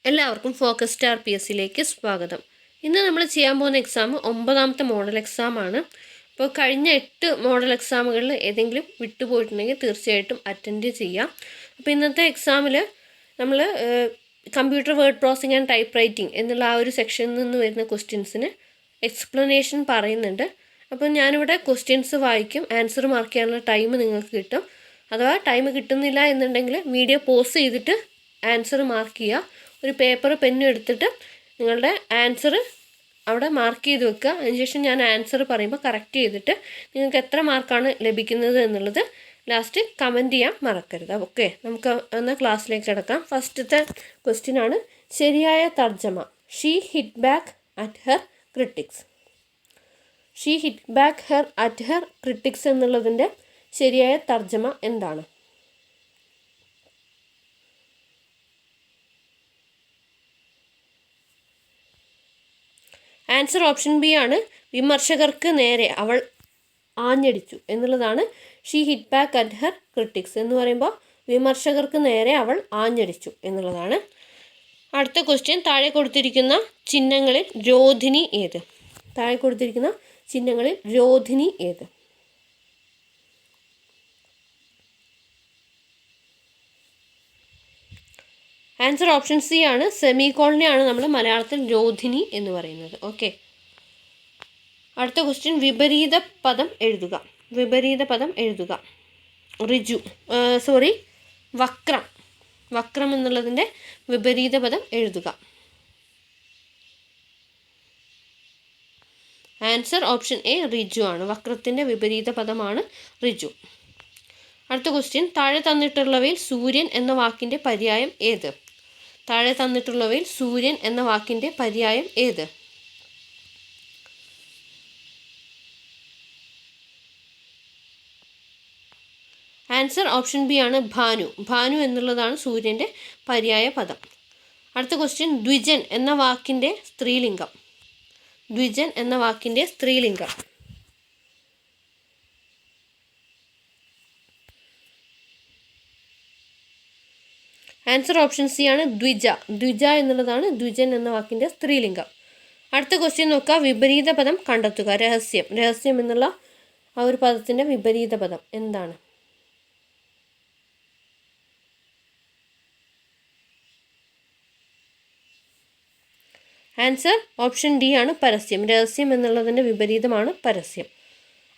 എല്ലാവർക്കും focus star PSCയിലേക്ക് സ്വാഗതം. ഇന്ന് നമ്മൾ ചെയ്യാൻ പോകുന്ന എക്സാം 9ാമത്തെ മോഡൽ എക്സാമാണ്. അപ്പോൾ കഴിഞ്ഞ 8 മോഡൽ എക്സാമുകളിൽ ഏതെങ്കിലും വിട്ടുപോയിട്ടുണ്ടെങ്കിൽ തീർച്ചയായിട്ടും അറ്റൻഡ് ചെയ്യാം. അപ്പോൾ ഇന്നത്തെ എക്സാമിൽ നമ്മൾ computer word processing and type writing എന്നുള്ള ആ ഒരു സെക്ഷനിൽ നിന്ന് വരുന്ന ക്വസ്റ്റ്യൻസിന് എക്സ്പ്ലനേഷൻ പറയുന്നുണ്ട്. അപ്പോൾ ഞാനിവിടെ ക്വസ്റ്റ്യൻസ് വായിക്കും, ആൻസർ മാർക്ക് ചെയ്യാനുള്ള ടൈം നിങ്ങൾക്ക് കിട്ടും. അഥവാ ടൈം കിട്ടുന്നില്ല എന്നുണ്ടെങ്കിൽ വീഡിയോ പോസ് ചെയ്തിട്ട് ആൻസർ മാർക്ക് ചെയ്യുക. ഒരു പേപ്പർ പെന്നും എടുത്തിട്ട് നിങ്ങളുടെ ആൻസർ അവിടെ മാർക്ക് ചെയ്ത് വെക്കുക. അതിനുശേഷം ഞാൻ ആൻസർ പറയുമ്പോൾ കറക്റ്റ് ചെയ്തിട്ട് നിങ്ങൾക്ക് എത്ര മാർക്കാണ് ലഭിക്കുന്നത് എന്നുള്ളത് ലാസ്റ്റ് കമൻറ്റ് ചെയ്യാൻ മറക്കരുത്. ഓക്കെ, നമുക്ക് എന്നാൽ ക്ലാസ്സിലേക്ക് കിടക്കാം. ഫസ്റ്റത്തെ ക്വസ്റ്റ്യൻ ആണ് ശരിയായ തർജ്ജമ. She hit back at her critics. She hit back at her critics എന്നുള്ളതിൻ്റെ ശരിയായ തർജ്ജമ എന്താണ്? ആൻസർ ഓപ്ഷൻ ബി ആണ്. വിമർശകർക്ക് നേരെ അവൾ ആഞ്ഞടിച്ചു എന്നുള്ളതാണ് she hit back at her critics എന്ന് പറയുമ്പോൾ വിമർശകർക്ക് നേരെ അവൾ ആഞ്ഞടിച്ചു എന്നുള്ളതാണ്. അടുത്ത ക്വസ്റ്റ്യൻ, താഴെ കൊടുത്തിരിക്കുന്ന ചിഹ്നങ്ങളിൽ രോധിനി ഏത്? താഴെ കൊടുത്തിരിക്കുന്ന ചിഹ്നങ്ങളിൽ രോധിനി ഏത്? ആൻസർ ഓപ്ഷൻ സി ആണ്. സെമികോളനെയാണ് നമ്മൾ മലയാളത്തിൽ രോധിനി എന്ന് പറയുന്നത്. ഓക്കെ, അടുത്ത ക്വസ്റ്റ്യൻ, വിപരീത പദം എഴുതുക. വിപരീത പദം എഴുതുക. വക്രം. വക്രം എന്നുള്ളതിൻ്റെ വിപരീത പദം എഴുതുക. ആൻസർ ഓപ്ഷൻ എ റിജു ആണ്. വക്രത്തിൻ്റെ വിപരീത പദമാണ് റിജു. അടുത്ത ക്വസ്റ്റ്യൻ, താഴെ തന്നിട്ടുള്ളവയിൽ സൂര്യൻ എന്ന വാക്കിൻ്റെ പര്യായം ഏത്? താഴെ തന്നിട്ടുള്ളവയിൽ സൂര്യൻ എന്ന വാക്കിൻ്റെ പര്യായം ഏത്? ആൻസർ ഓപ്ഷൻ ബി ആണ് ഭാനു. ഭാനു എന്നുള്ളതാണ് സൂര്യൻ്റെ പര്യായ പദം. അടുത്ത ക്വസ്റ്റ്യൻ, ദ്വിജൻ എന്ന വാക്കിൻ്റെ സ്ത്രീലിംഗം. ദ്വിജൻ എന്ന വാക്കിൻ്റെ സ്ത്രീലിംഗം. ആൻസർ ഓപ്ഷൻ സി ആണ് ദ്വിജ. ദ്വിജ എന്നുള്ളതാണ് ദ്വിജൻ എന്ന വാക്കിൻ്റെ സ്ത്രീലിംഗം. അടുത്ത ക്വസ്റ്റ്യൻ നോക്കുക, വിപരീത പദം കണ്ടെത്തുക. രഹസ്യം. രഹസ്യം എന്നുള്ള ആ ഒരു പദത്തിൻ്റെ വിപരീത പദം എന്താണ്? ആൻസർ ഓപ്ഷൻ ഡി ആണ് പരസ്യം. രഹസ്യം എന്നുള്ളതിൻ്റെ വിപരീതമാണ് പരസ്യം.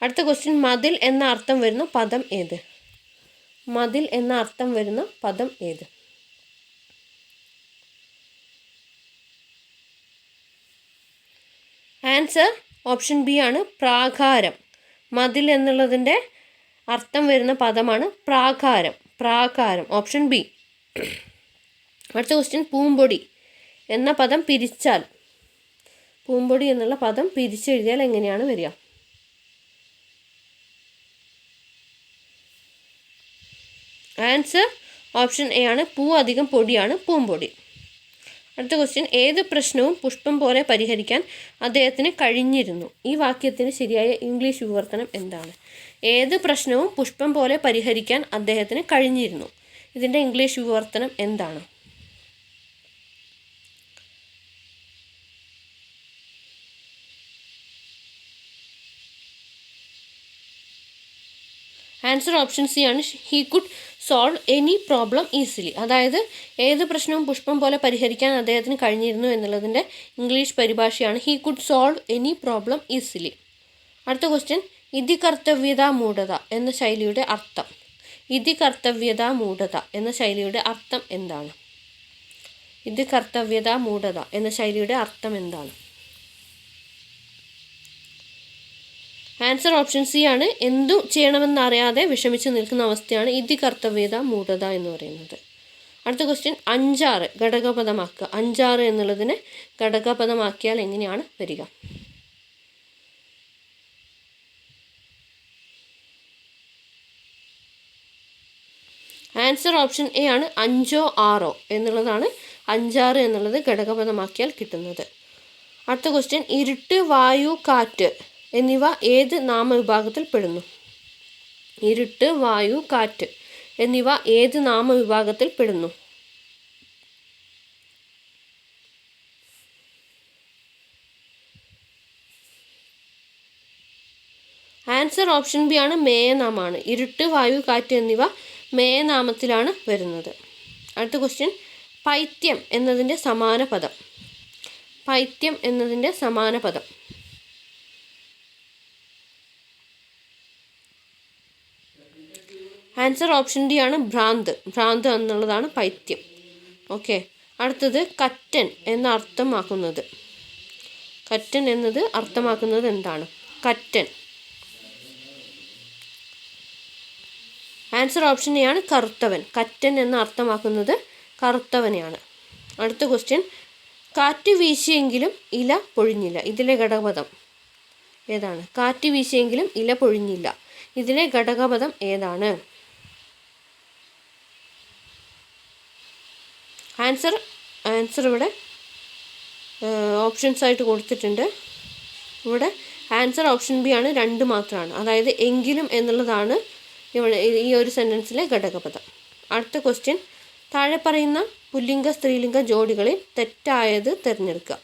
അടുത്ത ക്വസ്റ്റ്യൻ, മതിൽ എന്ന അർത്ഥം വരുന്ന പദം ഏത്? മതിൽ എന്ന അർത്ഥം വരുന്ന പദം ഏത്? ആൻസർ ഓപ്ഷൻ ബി ആണ് പ്രാകാരം. മതിൽ എന്നുള്ളതിൻ്റെ അർത്ഥം വരുന്ന പദമാണ് പ്രാകാരം. പ്രാകാരം ഓപ്ഷൻ ബി. അടുത്ത ക്വസ്റ്റ്യൻ, പൂമ്പൊടി എന്ന പദം പിരിച്ചാൽ, പൂമ്പൊടി എന്നുള്ള പദം പിരിച്ചെഴുതിയാൽ എങ്ങനെയാണ് വരിക? ആൻസർ ഓപ്ഷൻ എ ആണ്. പൂ അധികം പൊടിയാണ് പൂമ്പൊടി. അടുത്ത ക്വസ്റ്റ്യൻ, ഏത് പ്രശ്നവും പുഷ്പം പോലെ പരിഹരിക്കാൻ അദ്ദേഹത്തിന് കഴിഞ്ഞിരുന്നു. ഈ വാക്യത്തിന് ശരിയായ ഇംഗ്ലീഷ് വിവർത്തനം എന്താണ്? ഏത് പ്രശ്നവും പുഷ്പം പോലെ പരിഹരിക്കാൻ അദ്ദേഹത്തിന് കഴിഞ്ഞിരുന്നു. ഇതിൻ്റെ ഇംഗ്ലീഷ് വിവർത്തനം എന്താണ്? ആൻസർ ഓപ്ഷൻ സി ആണ്. He could solve any problem easily. അതായത് ഏത് പ്രശ്നവും പുഷ്പം പോലെ പരിഹരിക്കാൻ അദ്ദേഹത്തിന് കഴിഞ്ഞിരുന്നു എന്നുള്ളതിൻ്റെ ഇംഗ്ലീഷ് പരിഭാഷയാണ് he could solve any problem easily. അടുത്ത ക്വസ്റ്റ്യൻ, ഇതി കർത്തവ്യത മൂഢത എന്ന ശൈലിയുടെ അർത്ഥം. ഇതി കർത്തവ്യത മൂഢത എന്ന ശൈലിയുടെ അർത്ഥം എന്താണ്? ഇതി കർത്തവ്യത മൂഢത എന്ന ശൈലിയുടെ അർത്ഥം എന്താണ്? ആൻസർ ഓപ്ഷൻ സി ആണ്. എന്തു ചെയ്യണമെന്നറിയാതെ വിഷമിച്ച് നിൽക്കുന്ന അവസ്ഥയാണ് ഇതി കർത്തവ്യത മൂഢത എന്ന് പറയുന്നത്. അടുത്ത ക്വസ്റ്റ്യൻ, 5-6 ഘടകപദമാക്കുക. 5-6 എന്നുള്ളതിനെ ഘടകപദമാക്കിയാൽ എങ്ങനെയാണ് വരിക? ആൻസർ ഓപ്ഷൻ എ ആണ്. 5-6 എന്നുള്ളതാണ് 5-6 എന്നുള്ളത് ഘടകപദമാക്കിയാൽ കിട്ടുന്നത്. അടുത്ത ക്വസ്റ്റ്യൻ, ഇരുട്ട്, വായു, കാറ്റ് എന്നിവ ഏത് നാമവിഭാഗത്തിൽ പെടുന്നു? ഇരുട്ട്, വായു, കാറ്റ് എന്നിവ ഏത് നാമവിഭാഗത്തിൽ പെടുന്നു? ആൻസർ ഓപ്ഷൻ ബി ആണ്, മേയനാമമാണ്. ഇരുട്ട്, വായു, കാറ്റ് എന്നിവ മേയനാമത്തിലാണ് വരുന്നത്. അടുത്ത ക്വസ്റ്റ്യൻ, പൈത്യം എന്നതിൻ്റെ സമാന പദം. പൈത്യം എന്നതിൻ്റെ സമാന പദം. ആൻസർ ഓപ്ഷൻ ഡി ആണ്, ഭ്രാന്ത്. ഭ്രാന്ത് എന്നുള്ളതാണ് പൈത്യം. ഓക്കെ. അടുത്തത്, കറ്റൻ എന്ന അർത്ഥമാക്കുന്നത്. കറ്റൻ എന്നത് അർത്ഥമാക്കുന്നത് എന്താണ്? കറ്റൻ. ആൻസർ ഓപ്ഷൻ എ ആണ്, കറുത്തവൻ. കറ്റൻ എന്ന അർത്ഥമാക്കുന്നത് കറുത്തവനെയാണ്. അടുത്ത ക്വസ്റ്റ്യൻ, കാറ്റ് വീശിയെങ്കിലും ഇല പൊഴിഞ്ഞില്ല. ഇതിലെ ഘടകപദം ഏതാണ്? കാറ്റ് വീശിയെങ്കിലും ഇല പൊഴിഞ്ഞില്ല. ഇതിലെ ഘടകപദം ഏതാണ്? ആൻസർ ഇവിടെ ഓപ്ഷൻസ് ആയിട്ട് കൊടുത്തിട്ടുണ്ട്. ഇവിടെ ആൻസർ ഓപ്ഷൻ ബി ആണ്, 2 മാത്രമാണ്. അതായത് എങ്കിലും എന്നുള്ളതാണ് ഇവിടെ ഈ ഒരു സെൻറ്റൻസിലെ ഘടകപദം. അടുത്ത ക്വസ്റ്റ്യൻ, താഴെ പറയുന്ന പുല്ലിംഗ സ്ത്രീലിംഗ ജോഡികളിൽ തെറ്റായത് തിരഞ്ഞെടുക്കുക.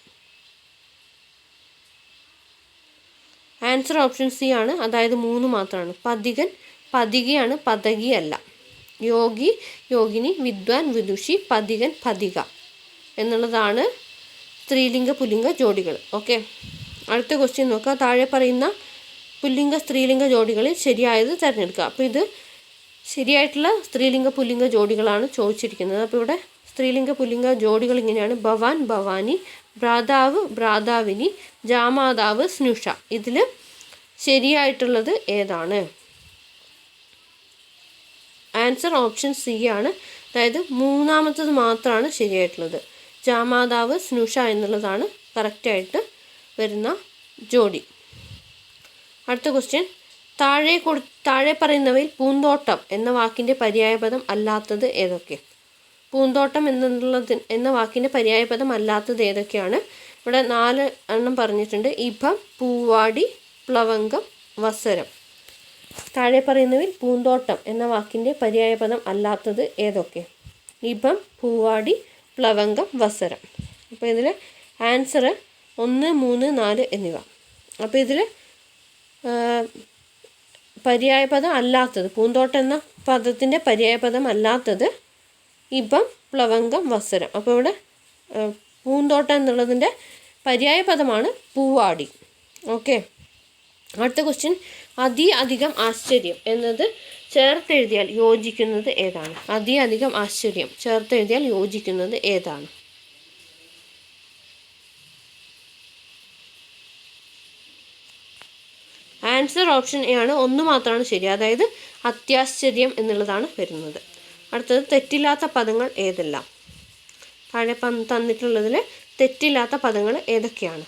ആൻസർ ഓപ്ഷൻ സി ആണ്, അതായത് 3 മാത്രമാണ്. പതികൻ പതികയാണ്, പതകിയല്ല. യോഗി യോഗിനി, വിദ്വാൻ വിദുഷി, പതികൻ പതിക എന്നുള്ളതാണ് സ്ത്രീലിംഗ പുല്ലിംഗ ജോഡികൾ. ഓക്കെ. അടുത്ത ക്വസ്റ്റ്യൻ നോക്കുക. താഴെ പറയുന്ന പുല്ലിംഗ സ്ത്രീലിംഗ ജോഡികളിൽ ശരിയായത് തിരഞ്ഞെടുക്കുക. അപ്പോൾ ഇത് ശരിയായിട്ടുള്ള സ്ത്രീലിംഗ പുല്ലിംഗ ജോഡികളാണ് ചോദിച്ചിരിക്കുന്നത്. അപ്പോൾ ഇവിടെ സ്ത്രീലിംഗ പുല്ലിംഗ ജോഡികൾ ഇങ്ങനെയാണ്: ഭവാൻ ഭവാനി, ഭ്രാതാവ് ഭ്രാതാവിനി, ജാമാതാവ് സ്നുഷ. ഇതിൽ ശരിയായിട്ടുള്ളത് ഏതാണ്? ആൻസർ ഓപ്ഷൻ സി ആണ്, അതായത് 3ാമത്തത് മാത്രമാണ് ശരിയായിട്ടുള്ളത്. ജാമാതാവ് സ്നുഷ എന്നുള്ളതാണ് കറക്റ്റായിട്ട് വരുന്ന ജോഡി. അടുത്ത ക്വസ്റ്റ്യൻ, താഴെ പറയുന്നവയിൽ പൂന്തോട്ടം എന്ന വാക്കിൻ്റെ പര്യായപദം അല്ലാത്തത് ഏതൊക്കെ? പൂന്തോട്ടം എന്ന വാക്കിൻ്റെ പര്യായപദം അല്ലാത്തത് ഏതൊക്കെയാണ്? ഇവിടെ 4 എണ്ണം പറഞ്ഞിട്ടുണ്ട്. ഇഭം, പൂവാടി, പ്ലവംഗം, വസരം. താഴെ പറയുന്നവയിൽ പൂന്തോട്ടം എന്ന വാക്കിൻ്റെ പര്യായപദം അല്ലാത്തത് ഏതൊക്കെ? ഇഭം, പൂവാടി, പ്ലവംഗം, വസരം. അപ്പോൾ ഇതിൽ ആൻസർ 1, 3, 4 എന്നിവ. അപ്പോൾ ഇതിൽ പര്യായപദം അല്ലാത്തത്, പൂന്തോട്ടം എന്ന പദത്തിൻ്റെ പര്യായപദം അല്ലാത്തത് ഇഭം, പ്ലവംഗം, വസരം. അപ്പോൾ ഇവിടെ പൂന്തോട്ടം എന്നുള്ളതിൻ്റെ പര്യായപദമാണ് പൂവാടി. ഓക്കെ. അടുത്ത ക്വസ്റ്റ്യൻ, അധികം ആശ്ചര്യം എന്നത് ചേർത്തെഴുതിയാൽ യോജിക്കുന്നത് ഏതാണ്? അധികം ആശ്ചര്യം ചേർത്തെഴുതിയാൽ യോജിക്കുന്നത് ഏതാണ്? ആൻസർ ഓപ്ഷൻ എ ആണ്, 1 മാത്രമാണ് ശരി. അതായത് അത്യാശ്ചര്യം എന്നുള്ളതാണ് വരുന്നത്. അടുത്തത്, തെറ്റില്ലാത്ത പദങ്ങൾ ഏതെല്ലാം? താഴെ തന്നിട്ടുള്ളതിൽ തെറ്റില്ലാത്ത പദങ്ങൾ ഏതൊക്കെയാണ്?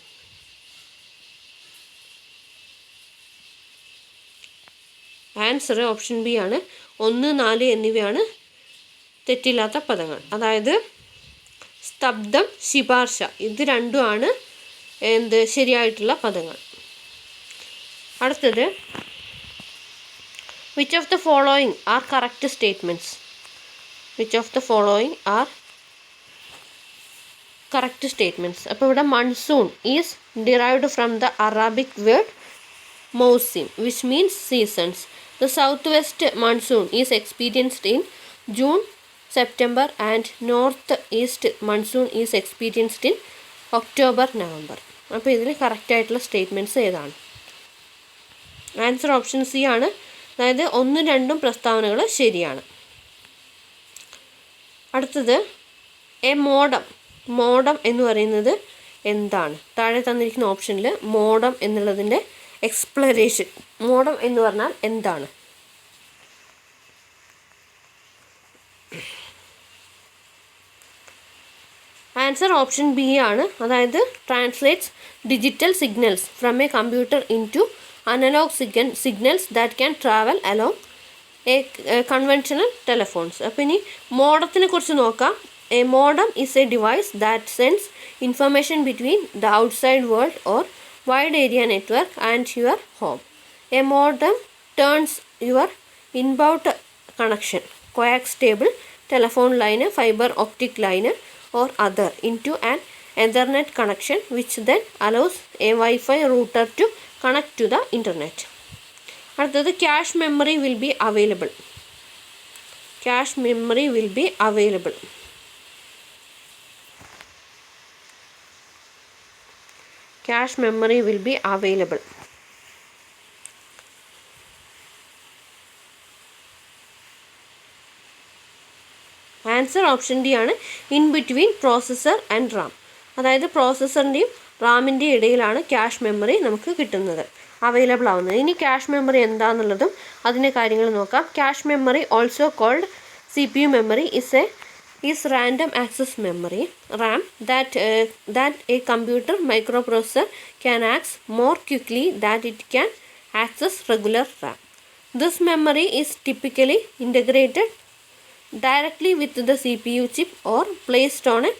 ആൻസർ ഓപ്ഷൻ ബി ആണ്, 1, 4 എന്നിവയാണ് തെറ്റില്ലാത്ത പദങ്ങൾ. അതായത് സ്തബ്ധം, ശിപാർശ, ഇത് രണ്ടുമാണ് ശരിയായിട്ടുള്ള പദങ്ങൾ. അടുത്തത്, which of the following are correct statements? Which of the following are correct statements? അപ്പോൾ ഇവിടെ monsoon is derived from the Arabic word മൗസിം, which means seasons. The southwest monsoon is experienced in June, September and northeast monsoon is experienced in October, November. അപ്പോൾ ഇതിൽ കറക്റ്റായിട്ടുള്ള statements ഏതാണ്? Answer option C ആണ്, അതായത് 1, 2 പ്രസ്താവനകൾ ശരിയാണ്. അടുത്തത്, മോഡം എന്ന് പറയുന്നത് എന്താണ്? താഴെ തന്നിരിക്കുന്ന ഓപ്ഷനിൽ മോഡം എന്നുള്ളതിൻ്റെ എക്സ്പ്ലനേഷൻ, മോഡം എന്ന് പറഞ്ഞാൽ എന്താണ്? ആൻസർ ഓപ്ഷൻ ബി ആണ്, അതായത് translates digital signals from a computer into analog signals that can travel along a conventional telephones. അപ്പോൾ ഇനി മോഡത്തിനെ കുറിച്ച് നോക്കാം. A modem is a device that sends information between the outside world or wide area network and your home. A modem turns your inbound connection, coax cable, telephone line, fiber optic line or other into an Ethernet connection, which then allows a Wi-Fi router to connect to the internet. അടുത്തത് cache memory will be available. Cache memory will be available. Cache memory will be available. Answer option D ആണ്, in between processor and RAM. അതായത് പ്രോസസ്സറിൻ്റെയും റാമിൻ്റെയും ഇടയിലാണ് cache memory നമുക്ക് കിട്ടുന്നത്, available ആവുന്നത്. ഇനി cache memory എന്താണെന്നുള്ളതും അതിൻ്റെ കാര്യങ്ങൾ നോക്കാം. Cache memory, also called CPU memory, is random access memory RAM that a computer microprocessor can access more quickly than it can access regular RAM. This memory is typically integrated directly with the CPU chip or placed on a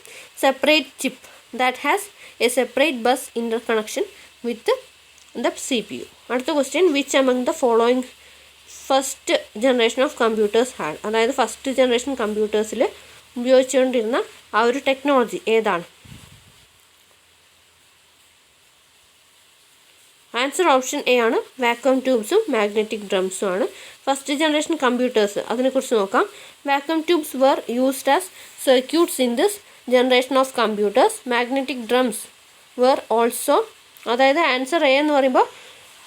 separate chip that has a separate bus interconnection with the CPU. അടുത്ത question, which among the following first generation of computers had? അതായത് first generation കമ്പ്യൂട്ടേഴ്സിൽ ഉപയോഗിച്ചുകൊണ്ടിരുന്ന ആ ഒരു technology ഏതാണ്? Answer option A ആണ്, vacuum ട്യൂബ്സും magnetic ഡ്രംസും ആണ്. First generation computers, അതിനെക്കുറിച്ച് നോക്കാം. Vacuum tubes were used as circuits in this generation of computers. Magnetic drums were also, അതായത് answer A എന്ന് പറയുമ്പോൾ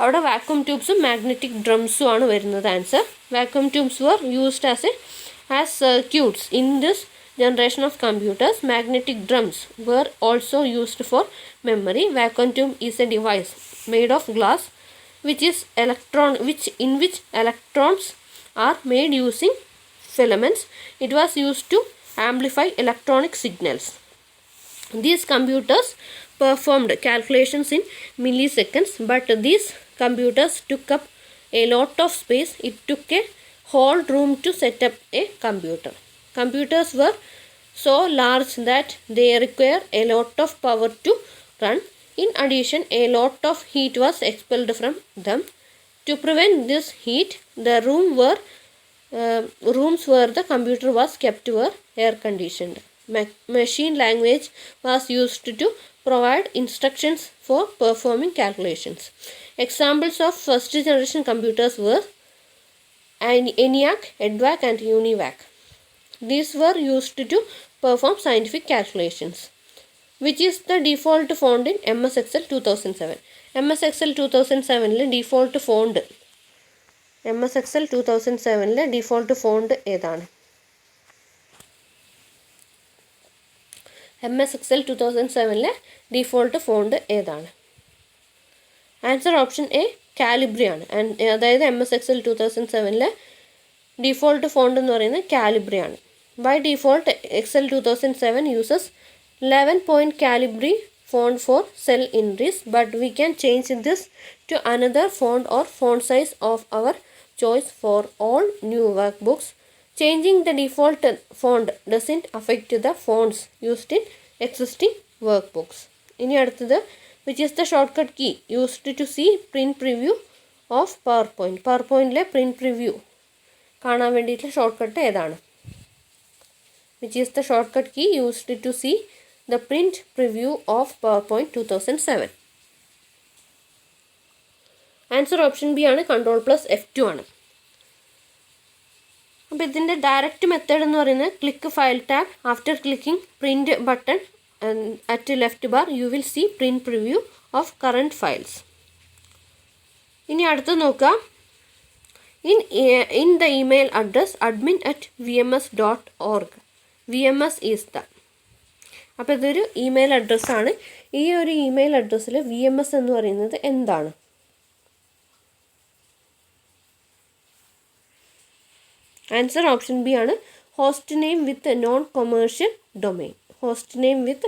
അവിടെ വാക്വം ട്യൂബ്സും മാഗ്നറ്റിക് ഡ്രംസും ആണ് വരുന്നത് answer. Vacuum tubes were used as circuits in this generation of computers. Magnetic drums were also used for memory. Vacuum tube is a device made of glass which in which electrons are made using filaments. It was used to amplify electronic signals. These computers performed calculations in milliseconds, but these computers took up a lot of space. It took a whole room to set up a computer. Computers were so large that they require a lot of power to run. In addition, a lot of heat was expelled from them. To prevent this heat, the rooms where the computer was kept were air conditioned. Machine language was used to provide instructions for performing calculations. Examples of first generation computers were ENIAC, EDVAC and UNIVAC. These were used to perform scientific calculations. Which is the default font in MS Excel 2007? MS Excel 2007 default font, MS Excel 2007 default font ഏതാണ്? MS Excel 2007 default font ഏതാണ്? Answer option A Calibri ആണ്. അതായത് MS Excel 2007 default font എന്ന് പറയുന്നത് Calibri ആണ്. By default Excel 2007 uses 11-point Calibri font for cell entries, but we can change this to another font or font size of our choice for all new workbooks. Changing the default font doesn't affect the fonts used in existing workbooks. ഇനി അടുത്തത്, which is the shortcut key used to see print preview of PowerPoint? PowerPointലെ print preview കാണാൻ വേണ്ടിയിട്ടുള്ള shortcut ഏതാണ്? Which is the shortcut key used to see the print preview of PowerPoint 2007? Answer option B ആണ്, Ctrl+F2 ആണ്. അപ്പോൾ ഇതിൻ്റെ direct method എന്ന് പറയുന്നത് click file tab. After clicking print button at left bar you will see print preview of current files. ഇനി അടുത്ത് നോക്കുക, in the email address admin@vms.org. VMS is the. അപ്പോൾ ഇതൊരു ഇമെയിൽ അഡ്രസ്സാണ്. ഈ ഒരു ഇമെയിൽ അഡ്രസ്സിൽ VMS എന്ന് പറയുന്നത് എന്താണ്? ആൻസർ ഓപ്ഷൻ ബി ആണ്, host name with non commercial domain. Host name with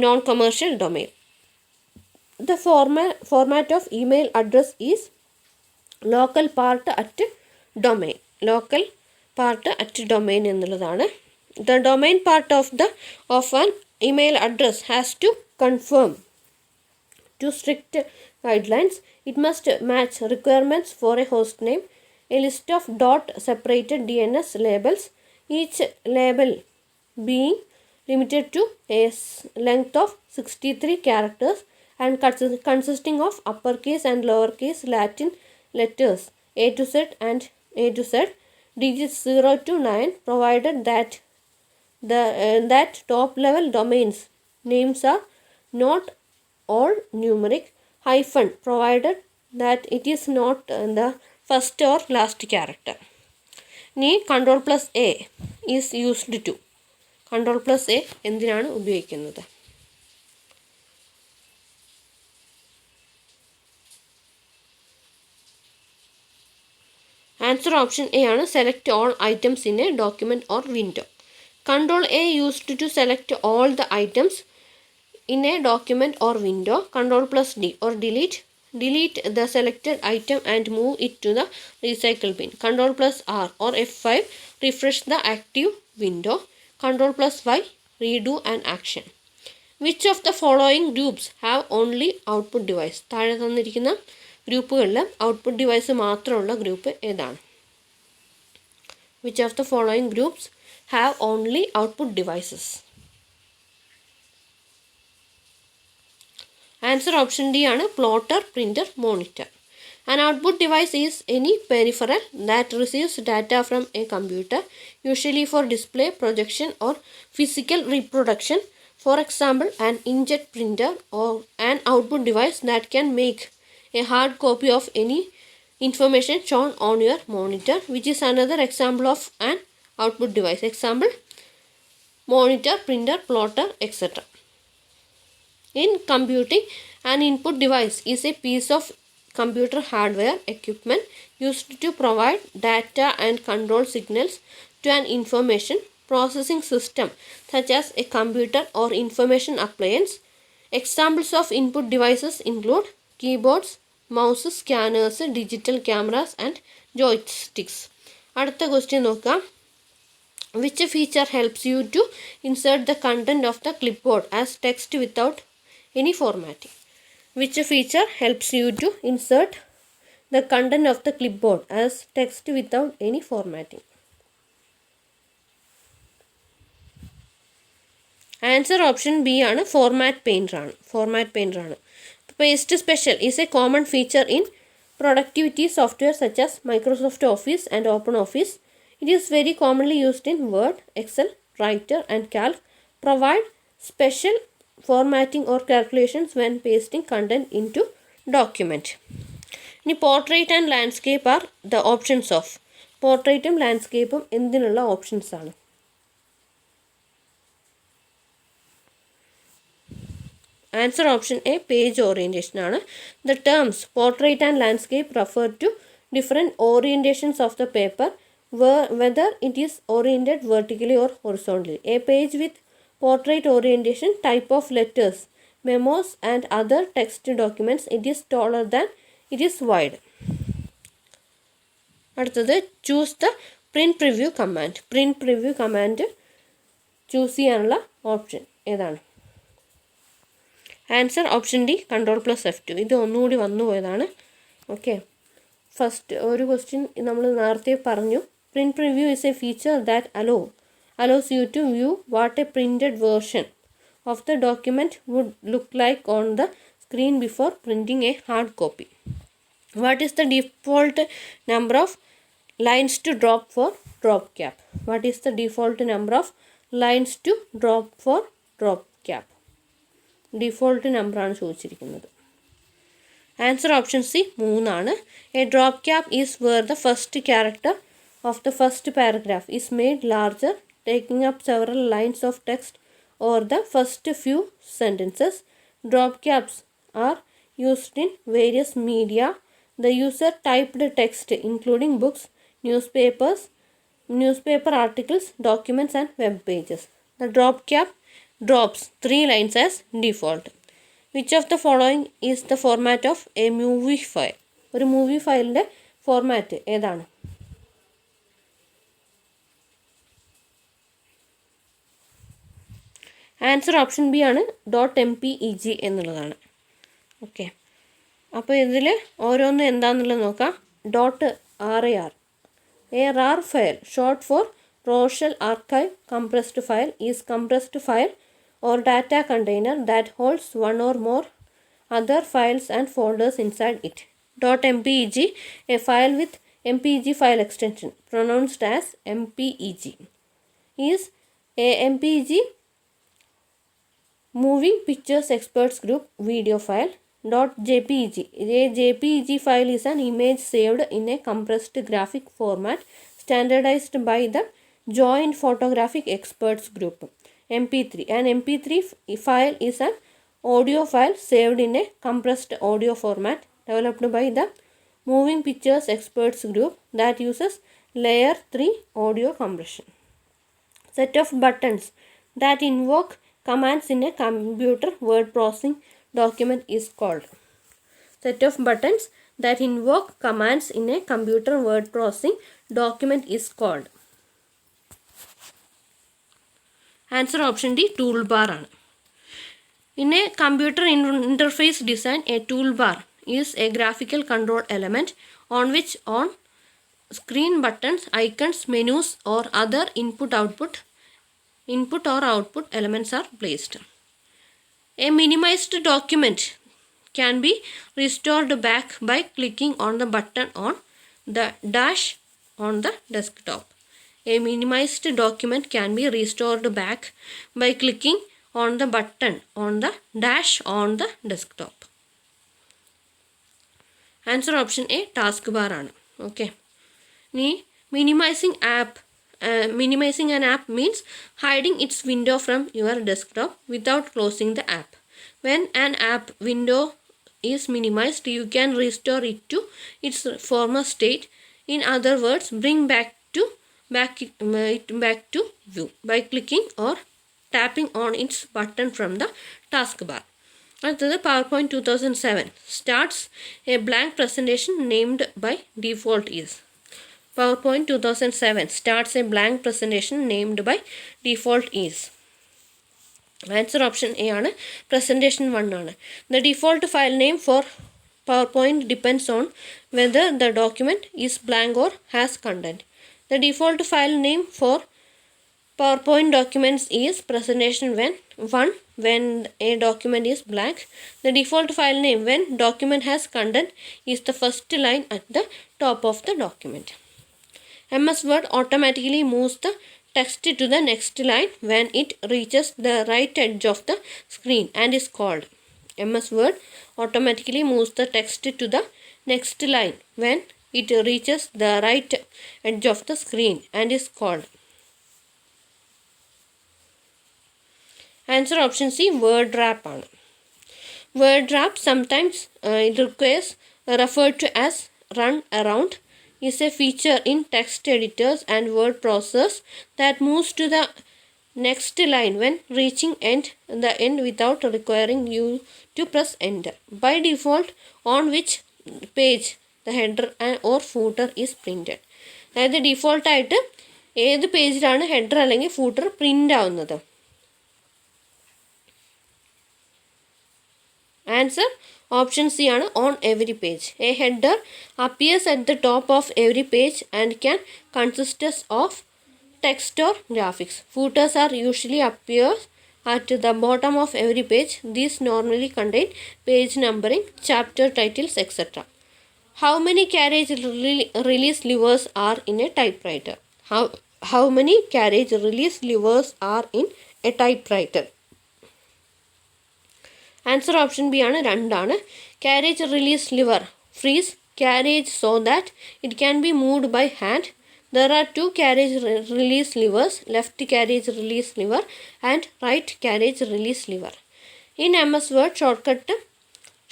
non commercial domain. The format of email address is local part at domain. Local part at domain എന്നുള്ളതാണ്. The domain part of an email address has to conform to strict guidelines. It must match requirements for a host name. A list of dot separated DNS labels, each label being limited to a length of 63 characters and consisting of uppercase and lowercase Latin letters A to Z and A to Z, digits 0 to 9, provided that that top level domains names are not all numeric, hyphen provided that it is not the first or last character. ഇനി Ctrl+A is used to. Ctrl+A എന്തിനാണ് ഉപയോഗിക്കുന്നത്? Answer option A ആണ്. Select all items in A document or window. Ctrl+A used to select all the items in a document or window. Ctrl+D or delete the selected item and move it to the recycle bin. Ctrl+R or F5 refresh the active window. Ctrl+Y redo an action. Which of the following groups have only output device? താഴെ തന്നിരിക്കുന്ന ഗ്രൂപ്പുകളിൽ output device മാത്രമുള്ള group ഏതാണ്? Which of the following groups have only output devices? Answer option D ആണ്. Plotter, printer, monitor. An output device is any peripheral that receives data from a computer, usually for display, projection or physical reproduction. For example, an inkjet printer, or an output device that can make a hard copy of any information shown on your monitor, which is another example of an output device. Example, monitor, printer, plotter, etc. In computing, an input device is a piece of computer hardware equipment used to provide data and control signals to an information processing system such as a computer or information appliance. Examples of input devices include keyboards, mouses, scanners, digital cameras and joysticks. അടുത്ത question നോക്കാം. Which feature helps you to insert the content of the clipboard as text without any formatting? Which feature helps you to insert the content of the clipboard as text without any formatting? Answer option B ആണ്. Format painter ആണ്. Paste Special is a common feature in productivity software such as Microsoft Office and OpenOffice. It is very commonly used in Word, Excel, Writer and Calc. Provide special formatting or calculations when pasting content into document. ഇനി portrait and landscape are the options of. പോർട്രേറ്റും ലാൻഡ്സ്കേപ്പും എന്തിനുള്ള options ആണ്? Answer option A page orientation ആണ്. The terms portrait and landscape refer to different orientations of the paper, whether it is oriented vertically or horizontally. A page with portrait orientation, type of letters, memos and other text documents, it is taller than it is wide. അടുത്തത് choose the print preview command. Print preview command choose ചെയ്യാനുള്ള option ഏതാണ്? Answer option D Ctrl+F2. ഇത് ഒന്നുകൂടി വന്നു പോയതാണ്. Okay, first ഒരു question നമ്മൾ നേരത്തെ പറഞ്ഞു. Print preview is a feature that allows you to view what a printed version of the document would look like on the screen before printing a hard copy. What is the default number of lines to drop for drop cap? What is the default number of lines to drop for drop cap? Default number ആണ് ചോദിച്ചിരിക്കുന്നത്. Answer option C 3 ആണ്. A drop cap is where the first character of the first paragraph is made larger, taking up several lines of text or the first few sentences. Drop caps are used in various media. The user typed text including books, newspaper articles, documents and web pages. The drop cap drops 3 lines as default. Which of the following is the format of a movie file? ഒരു movie ഫയലിൻ്റെ format ഏതാണ്? Answer option B ആണ്. .mpeg എന്നുള്ളതാണ്. Okay, അപ്പോൾ ഇതിൽ ഓരോന്നും എന്താണെന്നുള്ളത് നോക്കാം. .rar, a RAR file, short for Rochelle Archive compressed file, is compressed file or data container that holds one or more other files and folders inside it. .mpeg, a file with MPEG file extension pronounced as MPEG is a MPEG Moving Pictures Experts Group video file. .jpeg. A JPEG file is an image saved in a compressed graphic format standardized by the Joint Photographic Experts Group. MP3. An MP3 file is an audio file saved in a compressed audio format developed by the Moving Pictures Experts Group that uses layer 3 audio compression. Set of buttons that invoke commands in a computer word processing document is called. Set of buttons that invoke commands in a computer word processing document is called. Answer option D, toolbar. In a computer interface design, a toolbar is a graphical control element on which on screen buttons, icons, menus or other input or output elements are placed. A minimized document can be restored back by clicking on the button on the dash on the desktop. A minimized document can be restored back by clicking on the button on the dash on the desktop. Answer option A, taskbar. Okay. Minimizing an app means hiding its window from your desktop without closing the app. When an app window is minimized, you can restore it to its former state. In other words, bring back to view by clicking or tapping on its button from the taskbar. After PowerPoint 2007 starts a blank presentation named by default is. PowerPoint 2007 starts a blank presentation named by default is. Answer option A ആണ് presentation 1 ആണ്. The default file name for PowerPoint depends on whether the document is blank or has content. The default file name for PowerPoint documents is presentation when a document is blank. The default file name when document has content is the first line at the top of the document. MS Word automatically moves the text to the next line when it reaches the right edge of the screen and is called. MS Word automatically moves the text to the next line when it reaches the right edge of the screen and is called. Answer option C, word wrap. Word wrap, sometimes referred to as run around, is a feature in text editors and word processors that moves to the next line when reaching the end without requiring you to press enter. By default, on which page the header or footer is printed. അതായത് ഡിഫോൾട്ടായിട്ട് ഏത് പേജിലാണ് header അല്ലെങ്കിൽ footer print ആവുന്നത്. Answer option C ആണ് on every page. A header appears at the top of every page and can consist of text or graphics. Footers are usually appear at the bottom of every page. These normally contain page numbering, chapter titles, etc. How many carriage release levers are in a typewriter? How many carriage release levers are in a typewriter? Answer option B ആണ് 2 ആണ്. Carriage release lever frees carriage so that it can be moved by hand. There are 2 carriage release levers, left carriage release lever and right carriage release lever. In MS Word, shortcut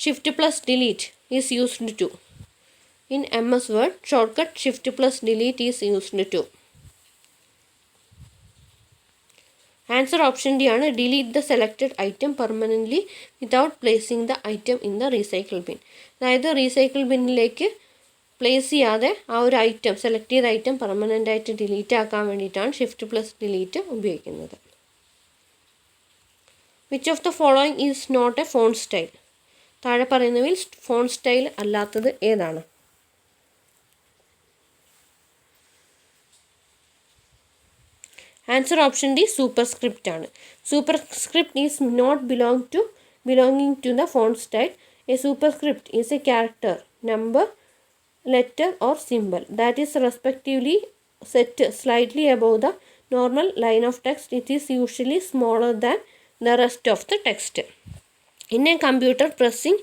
Shift plus Delete is used to. In MS Word, shortcut Shift plus Delete is used to. Answer option D ആണ്. Delete the selected item permanently without placing the item in the recycle bin. അതായത് recycle ബിന്നിലേക്ക് place ചെയ്യാതെ ആ ഒരു item select ചെയ്ത item permanent ആയിട്ട് delete ആക്കാൻ വേണ്ടിയിട്ടാണ് ഷിഫ്റ്റ് പ്ലസ് ഡിലീറ്റ് ഉപയോഗിക്കുന്നത്. Which of the following is not a font style? താഴെ പറയുന്നവയിൽ ഫോൺ സ്റ്റൈൽ അല്ലാത്തത് ഏതാണ്? Answer option D, superscript ആണ്. Superscript is not belonging to the font style. A superscript is a character, number, letter or symbol that is respectively set slightly above the normal line of text. It is usually smaller than the rest of the text. In a computer, pressing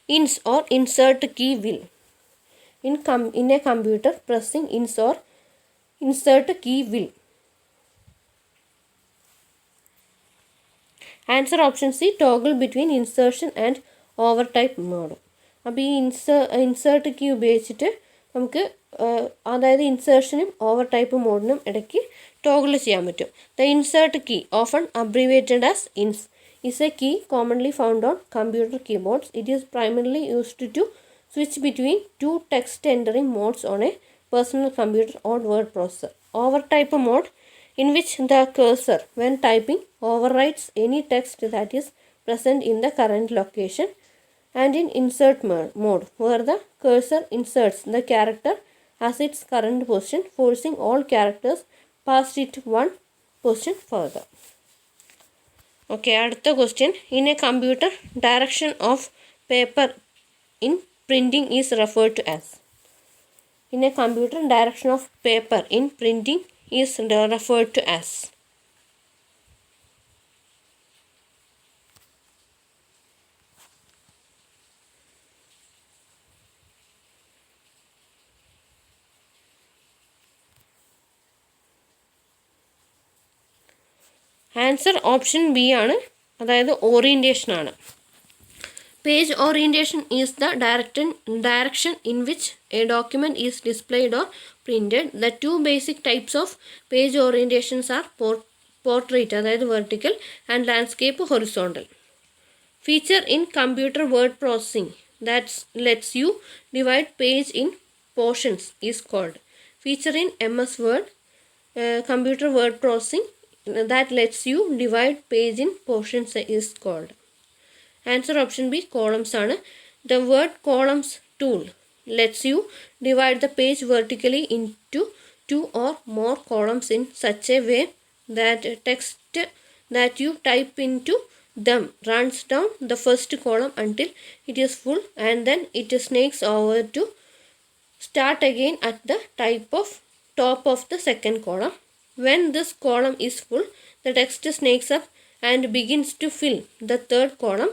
ins or insert key will. In a computer, pressing ins or insert key will. Answer option C, toggle between insertion and overtype mode. അപ്പോൾ ഈ insert key ഉപയോഗിച്ചിട്ട് നമുക്ക് അതായത് ഇൻസേർഷനും over type മോഡിനും ഇടയ്ക്ക് toggle ചെയ്യാൻ പറ്റും. The insert key often abbreviated as Ins is a key commonly found on computer keyboards. It is primarily used to switch between two text entering modes on a personal computer or word processor. Overtype mode, in which the cursor when typing overwrites any text that is present in the current location, and in insert mode, where the cursor inserts the character as its current position, forcing all characters past it one position further. Okay, അടുത്ത question. In a computer, direction of paper in printing is referred to as. In a computer, direction of paper in printing is referred to as. Answer option B ആണ്, അതായത് orientation ആണ്. Page orientation is the direction in which a document is displayed or printed. The two basic types of page orientations are portrait, അതായത് vertical, and landscape horizontal. Feature in computer word processing that lets you divide page in portions is called. Feature in MS Word computer word processing that lets you divide page in portions is called. Answer option B, columns ആണ്. The word columns tool lets you divide the page vertically into two or more columns in such a way that text that you type into them runs down the first column until it is full, and then it snakes over to start again at the top of the second column. When this column is full, the text snakes up and begins to fill the third column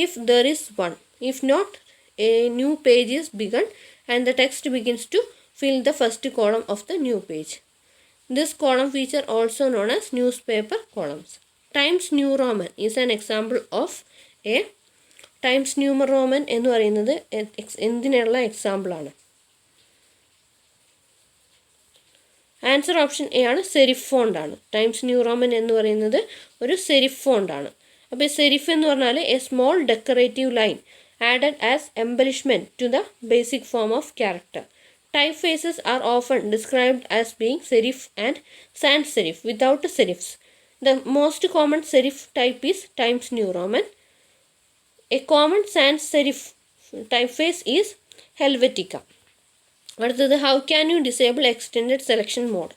if there is one. If not, a new page is begun and the text begins to fill the first column of the new page. This column feature also known as newspaper columns. Times New Roman is an example of a Times New Roman എന്ന് പറയുന്നത് എന്തിനുള്ള example ആണ്? Answer option A ആണ്, സെരിഫ് font ആണ്. Times new Roman എന്ന് പറയുന്നത് ഒരു സെരിഫ് font ആണ്. അപ്പോൾ സെരിഫ് എന്ന് പറഞ്ഞാൽ a small decorative line added as embellishment to the basic form of character. Type faces are often described as being serif and sans serif without serifs. The most common serif type is Times New Roman. A common sans serif typeface is Helvetica. അടുത്തത്, how can you disable extended selection mode?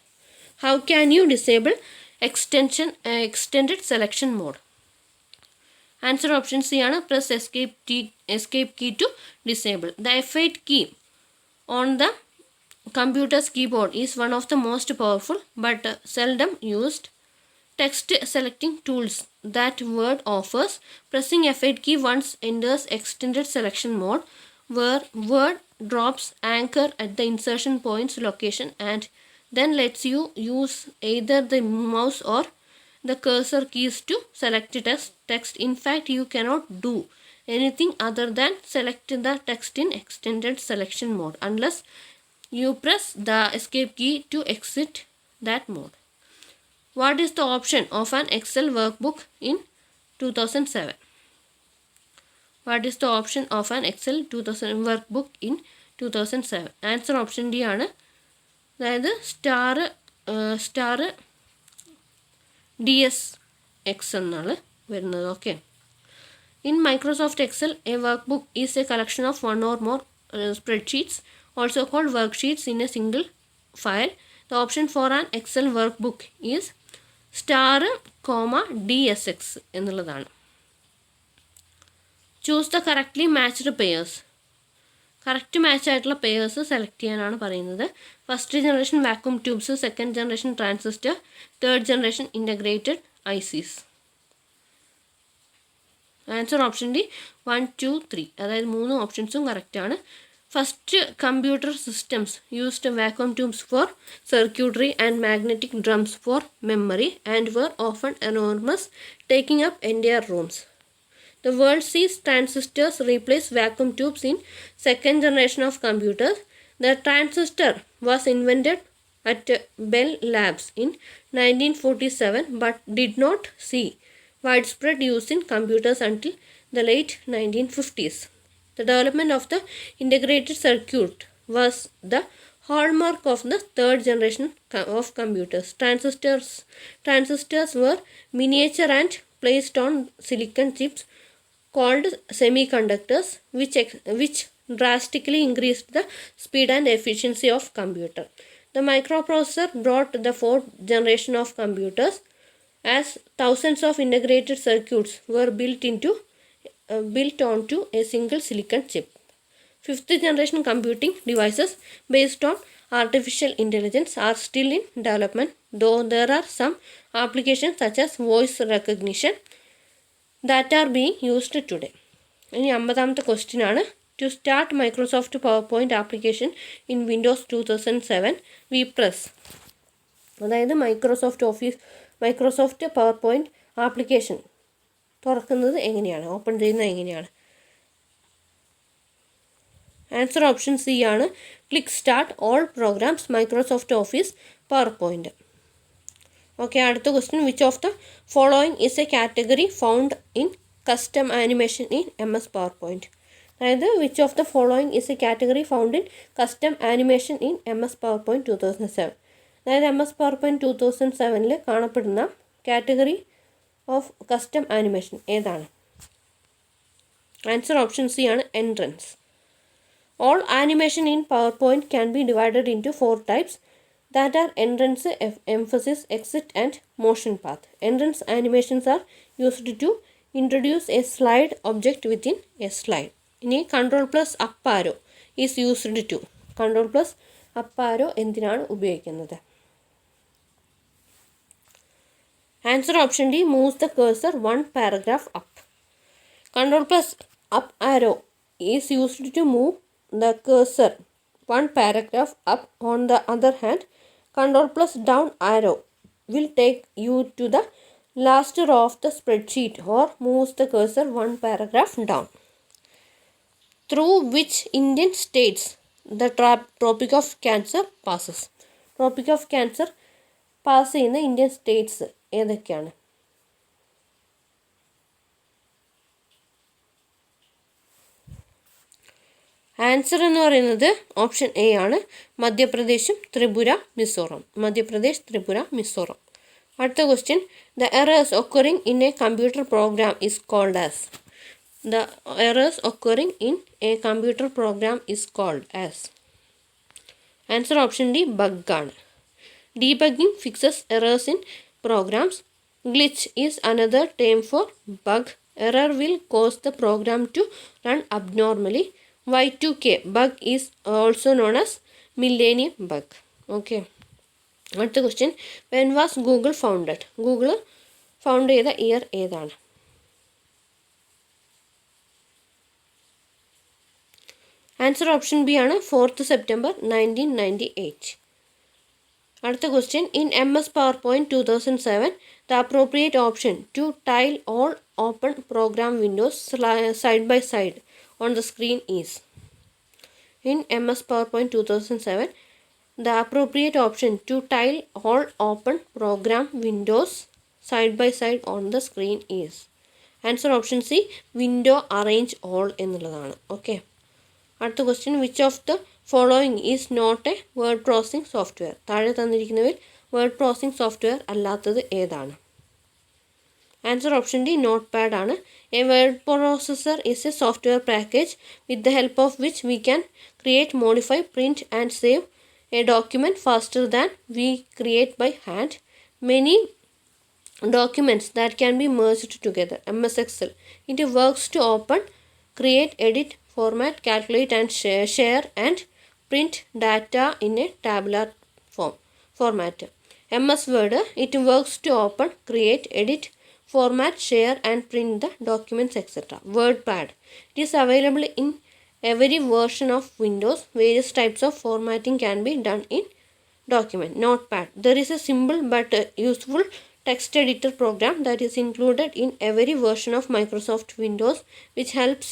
How can you disable extended selection mode? Answer option C ആണ്, press escape key to disable. The F8 key on the computer's keyboard is one of the most powerful but seldom used text selecting tools that Word offers. Pressing F8 key once enters extended selection mode, where Word drops anchor at the insertion point's location and then lets you use either the mouse or the cursor keys to select text. In fact, you cannot do anything other than select the text in extended selection mode unless you press the escape key to exit that mode. What is the option of an Excel workbook in 2007? What is the option of an Excel 2000 workbook in 2007? Answer option D ആണ്, അതായത് star DSX എന്നാണ് വരുന്നത്. Okay. In Microsoft Excel, a workbook is a collection of one or more spreadsheets, also called worksheets, in a single file. The option for an Excel workbook is star DSX എന്നുള്ളതാണ്. Choose the correctly matched pairs. Correct match ആയിട്ടുള്ള pairs select ചെയ്യാനാണ് പറയുന്നത്. First generation vacuum tubes, second generation transistor, third generation integrated ICs. Answer option D 1, 2, 3. അതായത് 3 ഓപ്ഷൻസും കറക്റ്റാണ്. First computer systems used vacuum tubes for circuitry and magnetic drums for memory and were often enormous, taking up entire rooms. The world sees transistors replace vacuum tubes in second generation of computers. The transistor was invented at Bell Labs in 1947 but did not see widespread use in computers until the late 1950s. The development of the integrated circuit was the hallmark of the third generation of computers. Transistors were miniature and placed on silicon chips called semiconductors, which drastically increased the speed and efficiency of computer. The microprocessor brought the fourth generation of computers, as thousands of integrated circuits were built onto a single silicon chip. Fifth generation computing devices based on artificial intelligence are still in development, though there are some applications such as voice recognition that are being used today. ഇനി 50ാമത്തെ question ആണ്. To start Microsoft PowerPoint application in Windows 2007 we press. അതായത് Microsoft PowerPoint application തുറക്കുന്നത് എങ്ങനെയാണ്, open ചെയ്യുന്നത് എങ്ങനെയാണ്? Answer option C ആണ്. Click start all programs Microsoft Office PowerPoint. Okay, അടുത്ത question. Which of the following is a category found in custom animation in MS PowerPoint. അതായത് which of the following is a category found in custom animation in MS power point 2007. അതായത് MS power point 2007 കാണപ്പെടുന്ന category of custom animation ഏതാണ്? Answer option C ആണ്. Entrance. All animation in power point can be divided into 4 types. That are entrance, emphasis, exit and motion path. Entrance animations are used to introduce a slide object within a slide. ഇനി control plus up arrow is used to. control plus up arrow എന്തിനാണ് ഉപയോഗിക്കുന്നത്? Answer option D moves the cursor 1 paragraph up. control plus up arrow is used to move the cursor 1 paragraph up. On the other hand, control plus down arrow will take you to the last row of the spreadsheet or moves the cursor 1 paragraph down. Through which Indian states the Tropic of Cancer passes? Tropic of Cancer pass ചെയ്യുന്ന Indian States ഏതൊക്കെയാണ്? Answer എന്ന് പറയുന്നത് option A ആണ്. മധ്യപ്രദേശും ത്രിപുര, മിസോറം. മധ്യപ്രദേശ്, ത്രിപുര, മിസോറം. അടുത്ത question. The errors occurring in a computer program is called as. The errors occurring in a computer program is called as. Answer option D bug ആണ്. Debugging fixes errors in programs. Glitch is another term for bug. Error will cause the program to run abnormally. Y2K bug is also known as millennium bug. Okay. അടുത്ത question. When was Google founded? Google found ചെയ്ത year ഏതാണ്? Answer option B ആണ്. 4th September 1998. അടുത്ത question. In MS PowerPoint 2007 the appropriate option to tile all open program windows side by side on the screen is. In MS PowerPoint 2007 the appropriate option to tile all open program windows side by side on the screen is. Answer option C window arrange all എന്നുള്ളതാണ്. Okay. അടുത്ത question. Which of the following is not a word processing software? താഴെ തന്നിരിക്കുന്നവയിൽ word processing software അല്ലാത്തത് ഏതാണ്? Answer option D notepad ആണ്. A word processor is a software package with the help of which we can create, modify, print and save a document faster than we create by hand. Many documents that can be merged together. MS Excel. It works to open create, edit, format, calculate and share and print data in a tabular format. MS Word, it works to open, create, edit, format, share and print the documents etc. WordPad, it is available in every version of Windows. Various types of formatting can be done in document. Notepad, there is a simple but useful text editor program that is included in every version of Microsoft Windows, which helps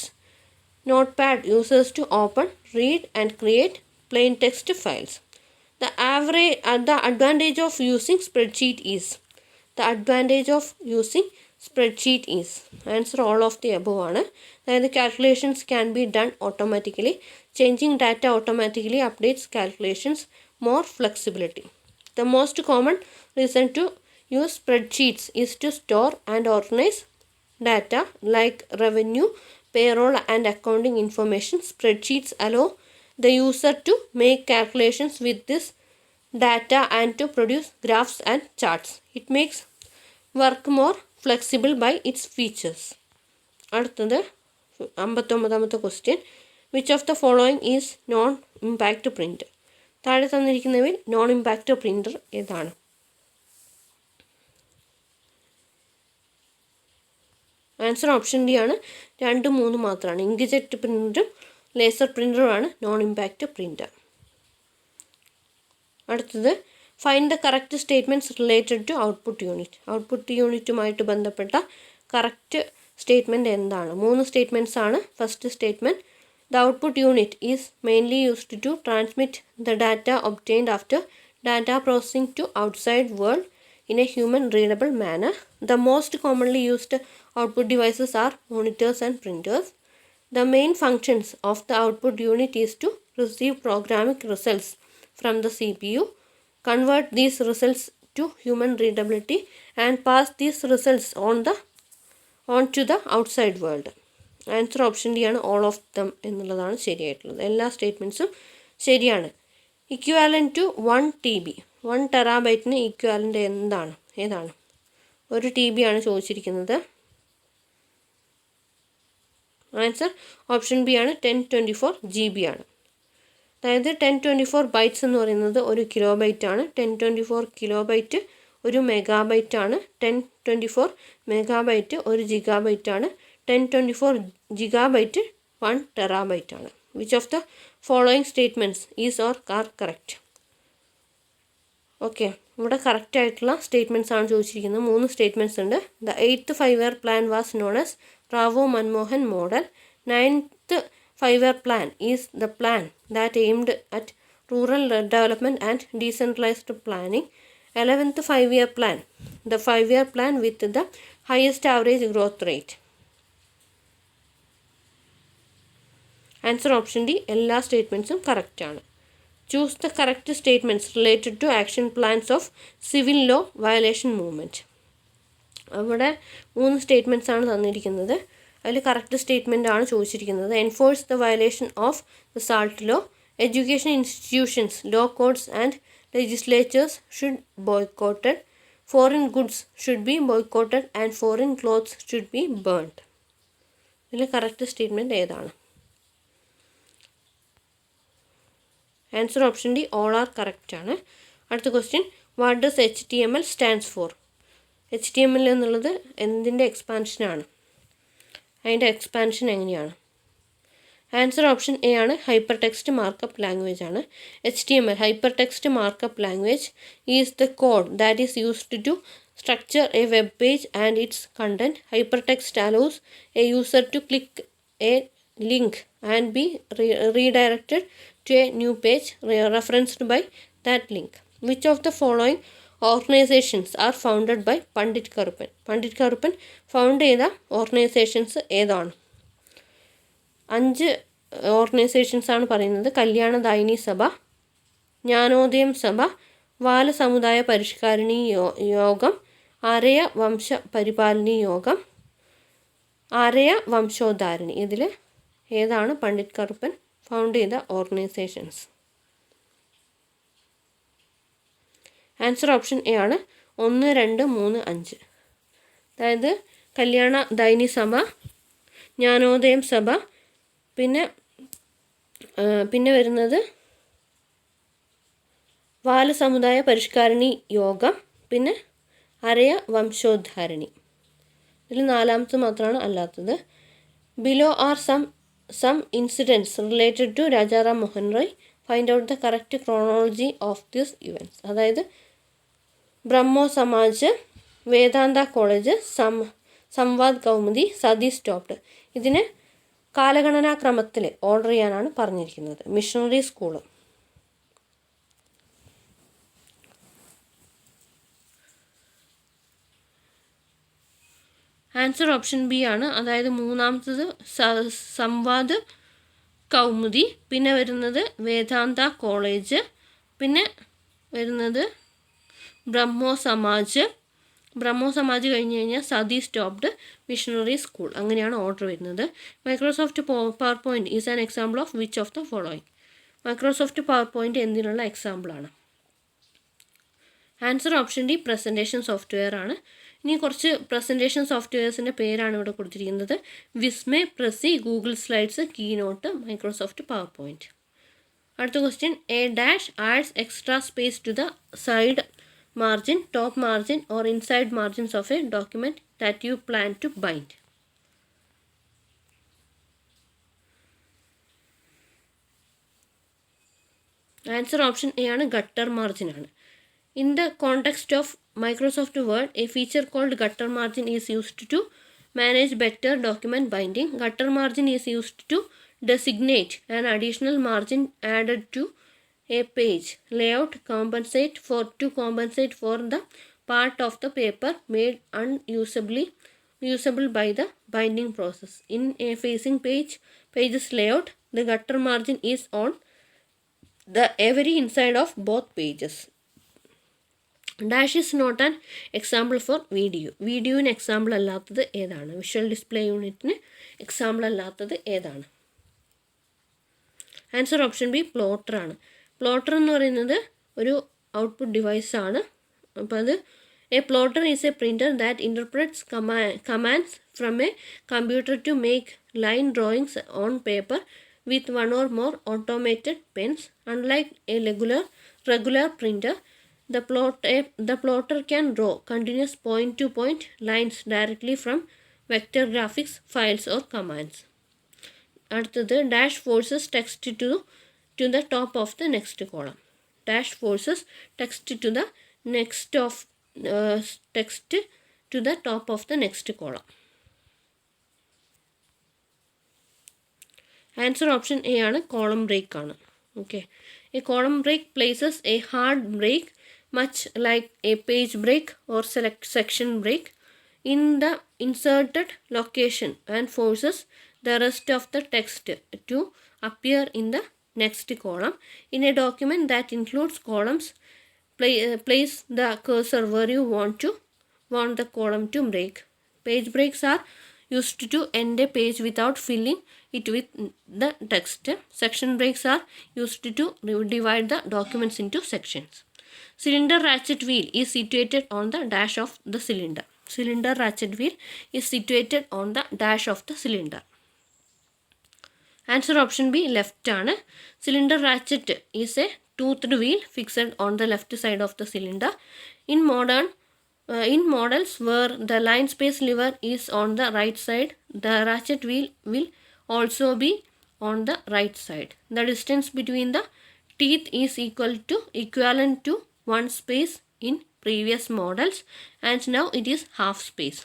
Notepad users to open, read and create plain text files. The advantage of using spreadsheet is, answer all of the above ആണ്. അതായത് calculations can be done automatically. Changing data automatically updates calculations, more flexibility. The most common reason to use spreadsheets is to store and organize data like revenue, payroll and accounting information. Spreadsheets allow the user to make calculations with this data and to produce graphs and charts. It makes work more flexible by its features. അടുത്തത് 59ാമത്തെ question, which of the following is non impact print? താഴെ തന്നിരിക്കുന്നവയിൽ non impact printer ഏതാണ്? Answer option D ആണ്, 2, 3 മാത്രമാണ്. Inkjet പ്രിൻ്ററും laser പ്രിൻ്ററുമാണ് non impact printer. അടുത്തത് find the correct statements related to output unit. Output യൂണിറ്റുമായിട്ട് ബന്ധപ്പെട്ട കറക്റ്റ് സ്റ്റേറ്റ്മെൻറ്റ് എന്താണ്? 3 സ്റ്റേറ്റ്മെൻറ്റ്സ് ആണ്. First statement, the output unit is mainly used to transmit the data obtained after data processing to outside world in a human readable manner. The most commonly used output devices are monitors and printers. The main functions of the output unit is to receive programming results from the CPU, convert these results to human readability and pass these results on to the outside world. Answer option D ആണ്, all of them എന്നുള്ളതാണ് ശരിയായിട്ടുള്ളത്. എല്ലാ സ്റ്റേറ്റ്മെൻറ്റ്സും ശരിയാണ്. Equivalent to 1 TB, 1 ടെറാബൈറ്റിന് equivalent ഏതാണ്? 1 TB ആണ് ചോദിച്ചിരിക്കുന്നത്. Answer option B ആണ്, 1024 GB ആണ്. അതായത് 1024 ബൈറ്റ്സ് എന്ന് പറയുന്നത് 1 കിലോബൈറ്റ് ആണ്. 1024 കിലോബൈറ്റ് 1 മെഗാബൈറ്റ് ആണ്. 1024 മെഗാബൈറ്റ് 1 ജിഗാബൈറ്റ് ആണ്. 1024 ജിഗാബൈറ്റ് 1 ടെറാബൈറ്റ് ആണ്. Which of the following statements is or are correct? Okay, ഇവിടെ കറക്റ്റ് ആയിട്ടുള്ള സ്റ്റേറ്റ്മെൻറ്റ്സ് ആണ് ചോദിച്ചിരിക്കുന്നത്. 3 സ്റ്റേറ്റ്മെൻറ്റ്സ് ഉണ്ട്. The 8th 5-year plan was known as Rao Manmohan model. 9th 5-year plan is the plan that aimed at rural development and decentralised planning. 11th 5-year plan, the 5-year plan with the highest average growth rate. Answer option D, എല്ലാ സ്റ്റേറ്റ്മെൻറ്റ്സും കറക്റ്റാണ്. Choose the correct statements related to action plans of civil law violation movement. അവിടെ 3 statements ആണ് തന്നിരിക്കുന്നത്. അതിൽ correct statement ആണ് ചോദിച്ചിരിക്കുന്നത്. Enforce the violation of the salt law. Education institutions, law codes and legislatures should boycotted. Foreign goods should be boycotted and foreign clothes should be burned. ഇതിൽ correct statement ഏതാണ്? Answer option D, all are correct ആണ്. അടുത്ത question, what does HTML stands for? HTML എന്നുള്ളത് എന്തിൻ്റെ എക്സ്പാൻഷനാണ്? അതിൻ്റെ expansion എങ്ങനെയാണ്? Answer option A ആണ്, ഹൈപ്പർ ടെക്സ്റ്റ് മാർക്കപ്പ് ലാംഗ്വേജ് ആണ്. HTML, hyper text markup language, is the code that is used to structure a web page and its content. Hyper text allows a user to click a link and be redirected to a new page referenced by that link. Which of the following organizations are founded by Pandit Karuppan? Pandit Karuppan found ചെയ്ത organisations ഏതാണ്? 5 organisations ആണ് പറയുന്നത്. കല്യാണദായിനി സഭ, ജ്ഞാനോദയം സഭ, ബാലസമുദായ പരിഷ്കാരിണി യോഗം, ആര്യ വംശ പരിപാലനി യോഗം, ആര്യ വംശോദ്ധാരണി. ഇതിൽ ഏതാണ് പണ്ഡിറ്റ് കറുപ്പൻ ഫൗണ്ട് ചെയ്ത ഓർഗനൈസേഷൻസ്? ആൻസർ ഓപ്ഷൻ എ ആണ്, 1, 2, 3, 5. അതായത് കല്യാണദായിനി സഭ, ജ്ഞാനോദയം സഭ, പിന്നെ വരുന്നത് ബാലസമുദായ പരിഷ്കാരിണി യോഗം, പിന്നെ അരയ വംശോദ്ധാരിണി. ഇതിൽ നാലാമത്തെ മാത്രമാണ് അല്ലാത്തത്. Below are some incidents related to Rajaram Mohan Roy. Find out the correct chronology of this events. അതായത് ബ്രഹ്മോ സമാജ്, വേദാന്ത കോളേജ്, സംവാദ് കൗമുദി, സതി സ്റ്റോപ്ഡ്. ഇതിന് കാലഗണനാക്രമത്തിൽ ഓർഡർ ചെയ്യാനാണ് പറഞ്ഞിരിക്കുന്നത്. Missionary school. Answer option B ആണ്. അതായത് മൂന്നാമത്തത് സംവാദ് കൗമുദി, പിന്നെ വരുന്നത് വേദാന്ത കോളേജ്, പിന്നെ വരുന്നത് ബ്രഹ്മോ സമാജ് കഴിഞ്ഞ് കഴിഞ്ഞാൽ സതി സ്റ്റോപ്ഡ്, മിഷണറി സ്കൂൾ. അങ്ങനെയാണ് ഓർഡർ വരുന്നത്. Microsoft PowerPoint is an example of which of the following. Microsoft PowerPoint എന്തിനുള്ള എക്സാമ്പിളാണ്? Answer option D presentation software ആണ്. ഇനി കുറച്ച് പ്രസൻറ്റേഷൻ സോഫ്റ്റ്വെയർസിൻ്റെ പേരാണ് ഇവിടെ കൊടുത്തിരിക്കുന്നത്. Visme, Prezi, Google Slides, Keynote, Microsoft PowerPoint. അടുത്ത question, a dash adds extra space to the side margin, top margin or inside margins of a document that you plan to bind. Answer option A ആണ്, gutter margin ആണ്. In the context of Microsoft Word, a feature called gutter margin is used to manage better document binding. Gutter margin is used to designate an additional margin added to a page layout to compensate for the part of the paper made unusable by the binding process. In a facing pages layout, the gutter margin is on the every inside of both pages. Dash is not an example for video. വീഡിയോന് example അല്ലാത്തത് ഏതാണ്? Visual display യൂണിറ്റിന് example അല്ലാത്തത് ഏതാണ്? Answer option B plotter ആണ്. Plotter എന്ന് പറയുന്നത് ഒരു ഔട്ട്പുട്ട് ഡിവൈസാണ്. അപ്പോൾ അത് a plotter is a printer that interprets commands from a computer to make line drawings on paper with one or more automated pens. Unlike a regular printer, the plotter can draw continuous point-to-point lines directly from vector graphics files or commands. അടുത്തത് dash forces text to the top of the next column. Dash forces text to the top of the next column. Answer option A ആണ്, column break ആണ്. Okay. A column break places a hard break much like a page break or section break in the inserted location and forces the rest of the text to appear in the next column. In a document that includes columns, place the cursor where you want the column to break. Page breaks are used to end a page without filling it with the text. Section breaks are used to divide the documents into sections. Cylinder ratchet wheel is situated on the dash of the cylinder. Cylinder ratchet wheel is situated on the dash of the cylinder. Answer option B left ആണ്. Cylinder ratchet is a toothed wheel fixed on the left side of the cylinder. In models where the line space lever is on the right side, the ratchet wheel will also be on the right side. The distance between the teeth is equivalent to one space in previous models, and now it is half space.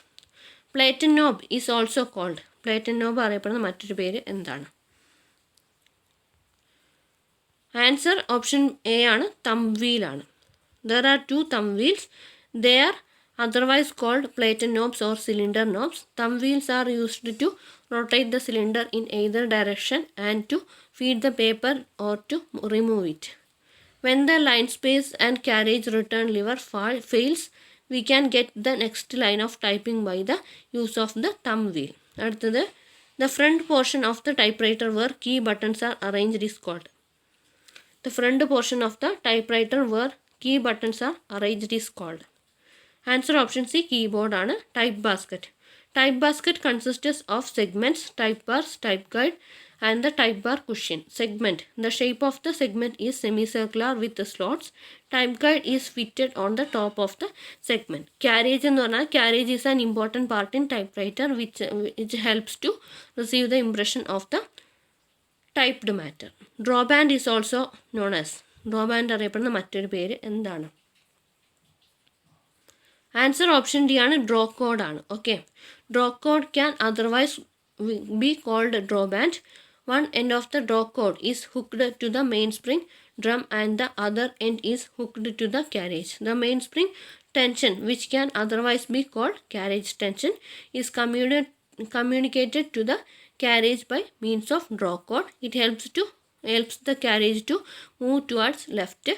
Platen knob is also called. Platen knob അറിയപ്പെടുന്ന മറ്റൊരു പേര് എന്താണ്? Answer option A ആണ്, thumb wheel ആണ്. There are two thumb wheels. They are otherwise called Platen knobs or cylinder knobs. Thumb wheels are used to rotate the cylinder in either direction and to feed the paper or to remove it. When the line space and carriage return lever fails, we can get the next line of typing by the use of the thumb wheel. അടുത്തത്, the front portion of the typewriter where key buttons are arranged is called. The front portion of the typewriter where key buttons are arranged is called. Answer option C keyboard ആണ്. Type basket. Type basket consists of segments, type bars, type guide, and the type bar cushion. Segment. The shape of the segment is semicircular with the slots. Type guide is fitted on the top of the segment. Carriage എന്ന് പറഞ്ഞാൽ carriage is an important part in typewriter which helps to receive the impression of the typed matter. Drawband is also known as. Drawband അറിയപ്പെടുന്ന മറ്റൊരു പേര് എന്താണ്? Answer option D ആണ്, draw cord ആണ്. Okay, draw cord can otherwise be called draw band. One end of the draw cord is hooked to the mainspring drum and the other end is hooked to the carriage. The mainspring tension, which can otherwise be called carriage tension, is communicated to the carriage by means of draw cord. It helps the carriage to move towards left.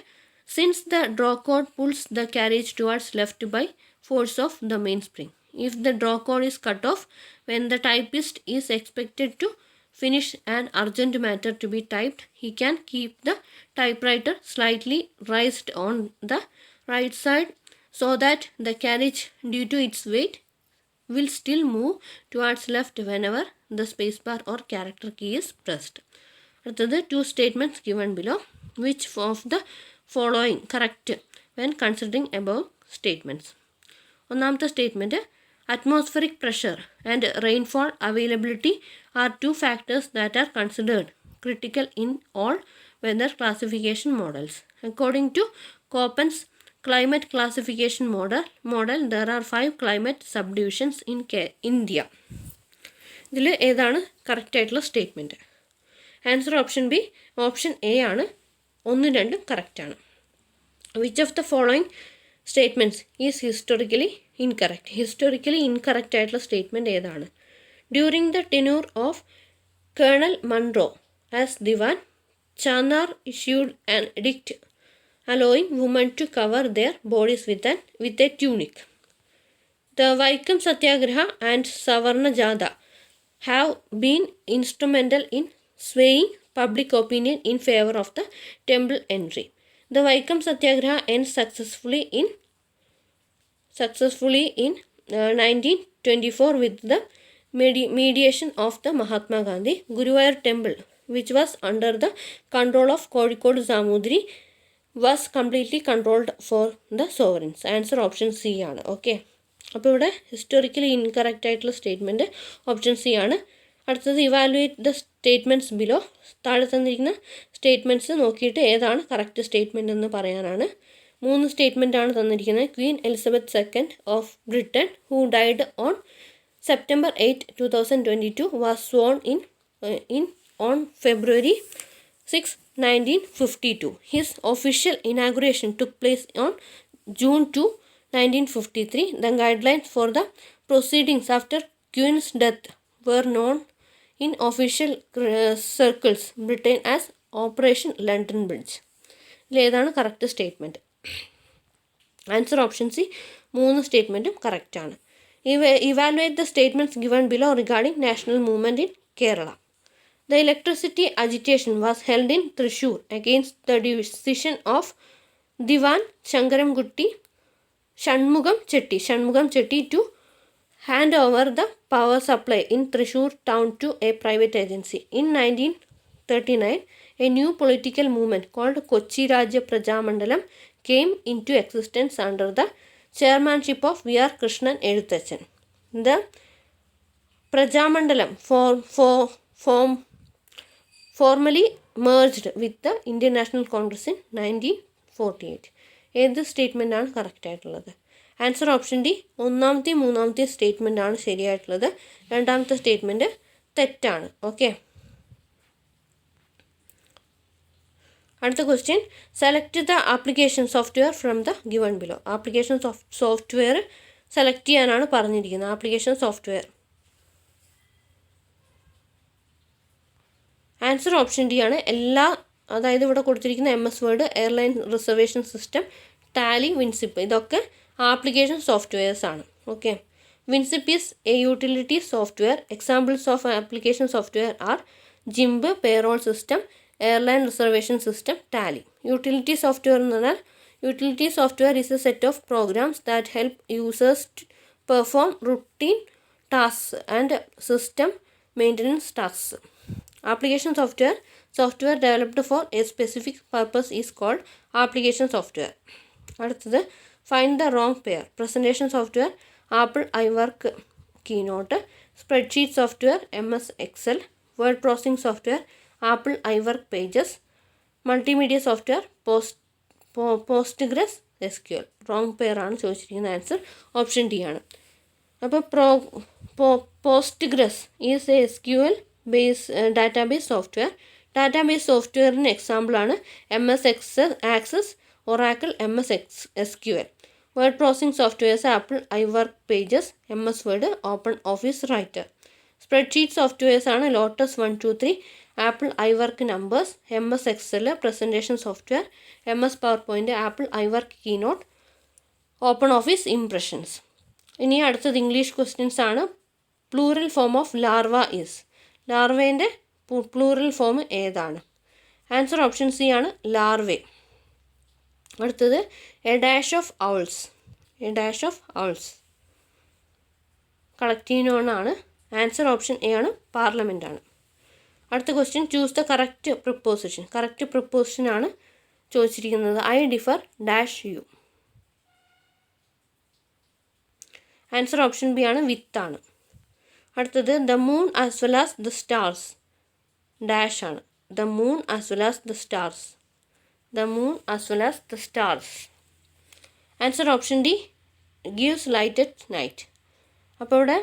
Since the draw cord pulls the carriage towards left by force of the mainspring. If the draw cord is cut off when the typist is expected to finish an urgent matter to be typed, he can keep the typewriter slightly raised on the right side so that the carriage, due to its weight, will still move towards left whenever the spacebar or character key is pressed. അടുത്തത്, two statements given below. Which of the following correct when considering above statements? ഒന്നാമത്തെ statement, atmospheric pressure and rainfall availability are two factors that are considered critical in all weather classification models. According to Köppen's climate classification model, there are 5 climate subdivisions in India. ഇതിൽ ഏതാണ് correct ആയിട്ടുള്ള statement? Answer option B, option A ആണ്. 1, 2 കറക്റ്റാണ്. Which of the following statements is historically incorrect? Historically incorrect ആയിട്ടുള്ള statement ഏതാണ്? During the tenure of Colonel Monroe as Diwan, Chanar issued an edict allowing women to cover their bodies with a tunic. The Vaikam Satyagraha and Savarna Jada have been instrumental in swaying public opinion in favor of the temple entry. The Vaikam Satyagraha ends successfully in 1924 with the mediation of the Mahatma Gandhi. Guruvayur temple, which was under the control of Kozhikode Samudri, was completely controlled for the sovereigns. Answer option C ആണ്. Okay, അപ്പോൾ ഇവിടെ historically incorrect ആയിട്ടുള്ള statement option C ആണ്. അടുത്തത്, evaluate the statements below. താഴെ തന്നിരിക്കുന്ന statements നോക്കിയിട്ട് ഏതാണ് കറക്റ്റ് സ്റ്റേറ്റ്മെൻറ്റ് എന്ന് പറയാനാണ്. 3 സ്റ്റേറ്റ്മെൻ്റ് ആണ് തന്നിരിക്കുന്നത്. Queen Elizabeth second of Britain, who died on September 8, 2022, was sworn in on February 6, 1952. His official inauguration took place on June 2, 1953. The guidelines for the proceedings after Queen's death were known in official circles Britain as Operation London Bridge. ഏതാണ് correct statement? Answer option C, 3 സ്റ്റേറ്റ്മെൻറ്റും കറക്റ്റാണ്. Evaluate the statements given below regarding national movement in Kerala. The electricity agitation was held in Thrissur against the decision of Diwan Shanmugam Chetty to hand over the power supply in Thrissur town to a private agency. In 1939, a new political movement called Kochi Rajya Prajamandalam came into existence under the chairmanship of V.R. Krishnan Edutachan. The Prajamandalam formally merged with the Indian National Congress in 1948. ഏത് statement ആണ് correct ആയിട്ടുള്ളത്? Answer option D, ഒന്നാമത്തെയും മൂന്നാമത്തെയും statement ആണ് ശരിയായിട്ടുള്ളത്. രണ്ടാമത്തെ statement തെറ്റാണ്. Okay, അടുത്ത question, select the application software from the given below. Application software select ചെയ്യാനാണ് പറഞ്ഞിരിക്കുന്നത്. Application software answer option D ആണ്. അതായത് ഇവിടെ കൊടുത്തിരിക്കുന്ന MS word, airline reservation system, Tally, WinZip, ഇതൊക്കെ ആപ്ലിക്കേഷൻ സോഫ്റ്റ്വെയർസ് ആണ്. Okay, WinZip is a utility software. Examples of application software are GIMP, payroll system, airline reservation system, Tally. Utility software എന്ന് പറഞ്ഞാൽ utility software is a set of programs that help users perform routine tasks and system maintenance tasks. Application software developed for a specific purpose is called application software. അടുത്തത് find the wrong pair. Presentation software Apple iWork Keynote, spreadsheet software MS Excel, word processing software Apple iWork Pages, multimedia software Postgres SQL. Wrong pair ആണ് ചോദിച്ചിരിക്കുന്ന answer option D ആണ്. അപ്പോൾ Postgres is a SQL base database software. Database സോഫ്റ്റ്വെയറിന് എക്സാമ്പിളാണ് MS Access, Oracle, MS SQL. Word processing softwares Apple iWork Pages, MS Word, open office writer. Spreadsheet softwares ആണ് Lotus 1, 2, 3, apple ഐവർക്ക് Numbers, MS Excel, presentation software MS PowerPoint, Apple iWork Keynote, open office impressions. ഇനി അടുത്തത് English questions ആണ്. Plural form of larva is. ലാർവേൻ്റെ plural form ഏതാണ്? Answer option C ആണ് larvae. അടുത്തത് a dash of owls. A dash of owls collective noun ആണ്. Answer option A ആണ് parliament ആണ്. അടുത്ത question choose the correct preposition. Correct preposition ആണ് ചോദിച്ചിരിക്കുന്നത്. I differ dash you. Answer option B ആണ് വിത്ത് ആണ്. അടുത്തത് the moon as well as the stars dash ആണ്. The moon as well as the stars. The moon as well as the stars. Answer option D gives light at night. അപ്പോൾ ഇവിടെ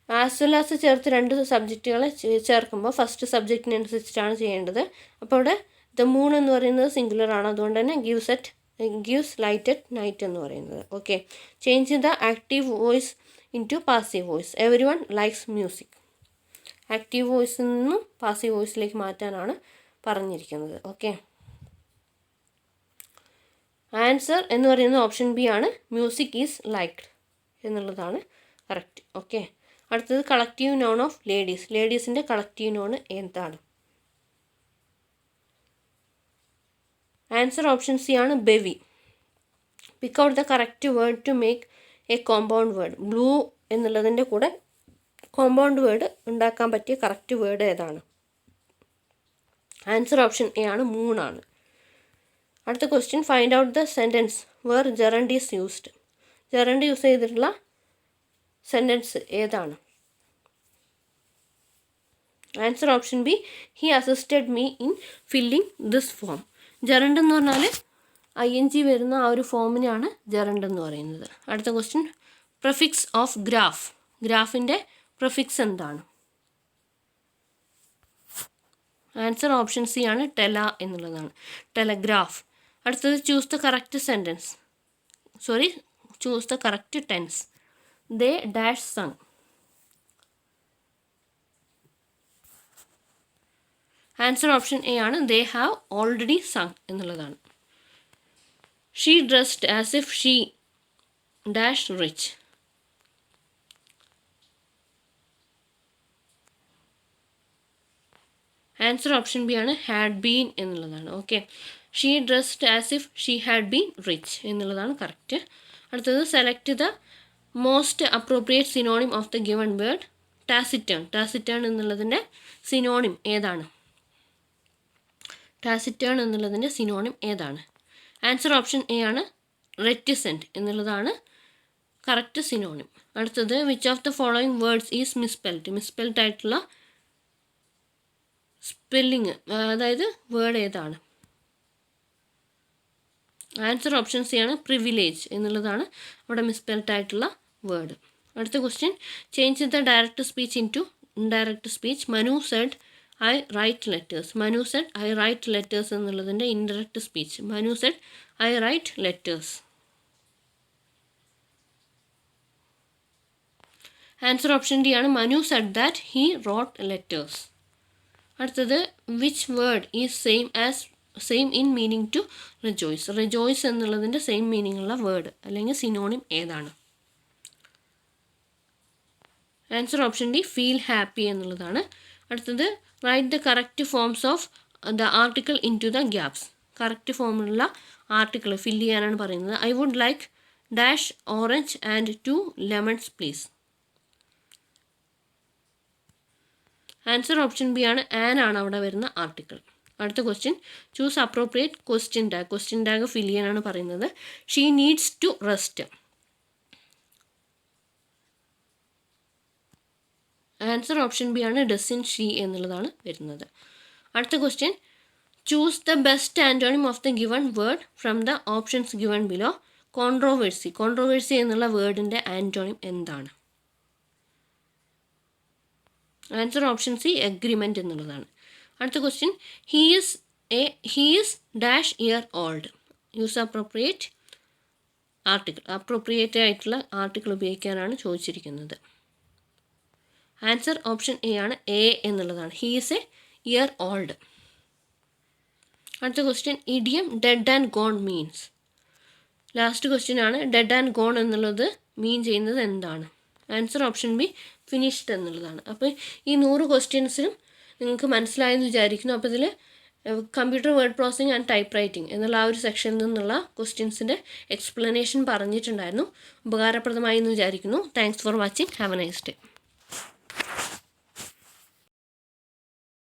as well as ചേർത്ത് രണ്ട് സബ്ജക്റ്റുകളെ ചേർക്കുമ്പോൾ first സബ്ജക്റ്റിനനുസരിച്ചിട്ടാണ് ചെയ്യേണ്ടത്. അപ്പോൾ ഇവിടെ the moon എന്ന് പറയുന്നത് സിംഗുലർ ആണ്, അതുകൊണ്ട് തന്നെ ഗീവ്സ് ലൈറ്റ് അറ്റ് നൈറ്റ് എന്ന് പറയുന്നത്. Okay, change the active voice into passive voice. Everyone likes music. Active വോയിസിൽ നിന്നും പാസീവ് വോയിസിലേക്ക് മാറ്റാനാണ് പറഞ്ഞിരിക്കുന്നത്. ഓക്കെ, ആൻസർ എന്ന് പറയുന്നത് ഓപ്ഷൻ ബി ആണ്, മ്യൂസിക് ഈസ് ലൈക്ഡ് എന്നുള്ളതാണ് കറക്റ്റ്. ഓക്കെ, അടുത്തത് കളക്റ്റീവ് നോൺ ഓഫ് ലേഡീസ്. ലേഡീസിൻ്റെ കളക്റ്റീവ് നോൺ എന്താണ്? ആൻസർ ഓപ്ഷൻ സി ആണ് bevy. Pick out the correct word to make a compound word. Blue എന്നുള്ളതിൻ്റെ കൂടെ കോമ്പൗണ്ട് വേർഡ് ഉണ്ടാക്കാൻ പറ്റിയ കറക്റ്റ് വേർഡ് ഏതാണ്? ആൻസർ ഓപ്ഷൻ എ ആണ് മൂണാണ്. അടുത്ത question find out the sentence where gerund is used. Gerund use ചെയ്തിട്ടുള്ള സെൻറ്റൻസ് ഏതാണ്? Answer option B he assisted me in filling this form. Gerund എന്ന് പറഞ്ഞാൽ ING വരുന്ന ആ ഒരു ഫോമിനെയാണ് ജെറണ്ട് എന്ന് പറയുന്നത്. അടുത്ത ക്വസ്റ്റ്യൻ പ്രിഫിക്സ് ഓഫ് ഗ്രാഫ്. ഗ്രാഫിൻ്റെ പ്രിഫിക്സ് എന്താണ്? ആൻസർ ഓപ്ഷൻ സി ആണ് ടെല എന്നുള്ളതാണ്, ടെലഗ്രാഫ്. അടുത്തത് choose the correct sentence. Choose the correct tense. They dash sung. Answer option A ആണ് ദേ ഹാവ് ഓൾറെഡി സങ് എന്നുള്ളതാണ്. She dressed as if she dash rich. Answer option B ആണ് had been എന്നുള്ളതാണ്. Okay, she dressed as if she had been rich എന്നുള്ളതാണ് correct. അടുത്തത് select the most appropriate synonym of the given word. Taciturn. Taciturn എന്നുള്ളതിൻ്റെ synonym ഏതാണ്? ടാസിറ്റേൺ എന്നുള്ളതിൻ്റെ synonym ഏതാണ്? Answer option A ആണ് reticent എന്നുള്ളതാണ് കറക്റ്റ് സിനോണിം. അടുത്തത് which of the following words is misspelled. Misspelled ആയിട്ടുള്ള സ്പെല്ലിങ്, അതായത് വേർഡ് ഏതാണ്? ആൻസർ ഓപ്ഷൻ സി ആണ് പ്രിവിലേജ് എന്നുള്ളതാണ് അവിടെ മിസ്പെൽഡ് ആയിട്ടുള്ള വേർഡ്. അടുത്ത question change the direct speech into indirect speech. Manu said I write letters. Manu said I write letters എന്നുള്ളതിൻ്റെ indirect speech. Manu said I write letters. Answer option D ആണ് Manu said that he wrote letters. അടുത്തത് which word is same in meaning to rejoice. Rejoice എന്നുള്ളതിൻ്റെ same meaning ഉള്ള word അല്ലെങ്കിൽ synonym ഏതാണ്? Answer option D feel happy എന്നുള്ളതാണ്. അടുത്തത് write the correct forms of the article into the gaps. Correct ഫോമിലുള്ള article fill ചെയ്യാനാണ് പറയുന്നത്. I would like dash orange and 2 lemons please. Answer option B ആണ്. An ആണ് അവിടെ വരുന്ന article. അടുത്ത question, choose appropriate question tag. Question tag fill ചെയ്യാനാണ് പറയുന്നത്. She needs to rest. Answer option B ആണ്. ഡസൻ ഷീ എന്നുള്ളതാണ് വരുന്നത്. അടുത്ത question, choose the best antonym of the given word from the options given below. Controversy. Controversy എന്നുള്ള വേർഡിൻ്റെ antonym എന്താണ്? Answer option C, agreement എന്നുള്ളതാണ്. അടുത്ത question, he is dash year old. Use appropriate article. Appropriate ആയിട്ടുള്ള article ഉപയോഗിക്കാനാണ് ചോദിച്ചിരിക്കുന്നത്. Answer option A ആണ്. A എന്നുള്ളതാണ്. He is a year old. അടുത്ത question, idiom dead and gone means. Last question ആണ്. Dead and gone എന്നുള്ളത് മീൻ ചെയ്യുന്നത് എന്താണ്? ആൻസർ ഓപ്ഷൻ ബി, ഫിനിഷ്ഡ് എന്നുള്ളതാണ്. അപ്പോൾ ഈ 100 ക്വസ്റ്റ്യൻസിനും നിങ്ങൾക്ക് മനസ്സിലായെന്ന് വിചാരിക്കുന്നു. അപ്പോൾ ഇതിൽ computer word processing and type writing എന്നുള്ള ആ ഒരു സെക്ഷനിൽ നിന്നുള്ള ക്വസ്റ്റ്യൻസിൻ്റെ എക്സ്പ്ലനേഷൻ പറഞ്ഞിട്ടുണ്ടായിരുന്നു. ഉപകാരപ്രദമായി എന്ന് വിചാരിക്കുന്നു. Thanks for watching. Have A nice day.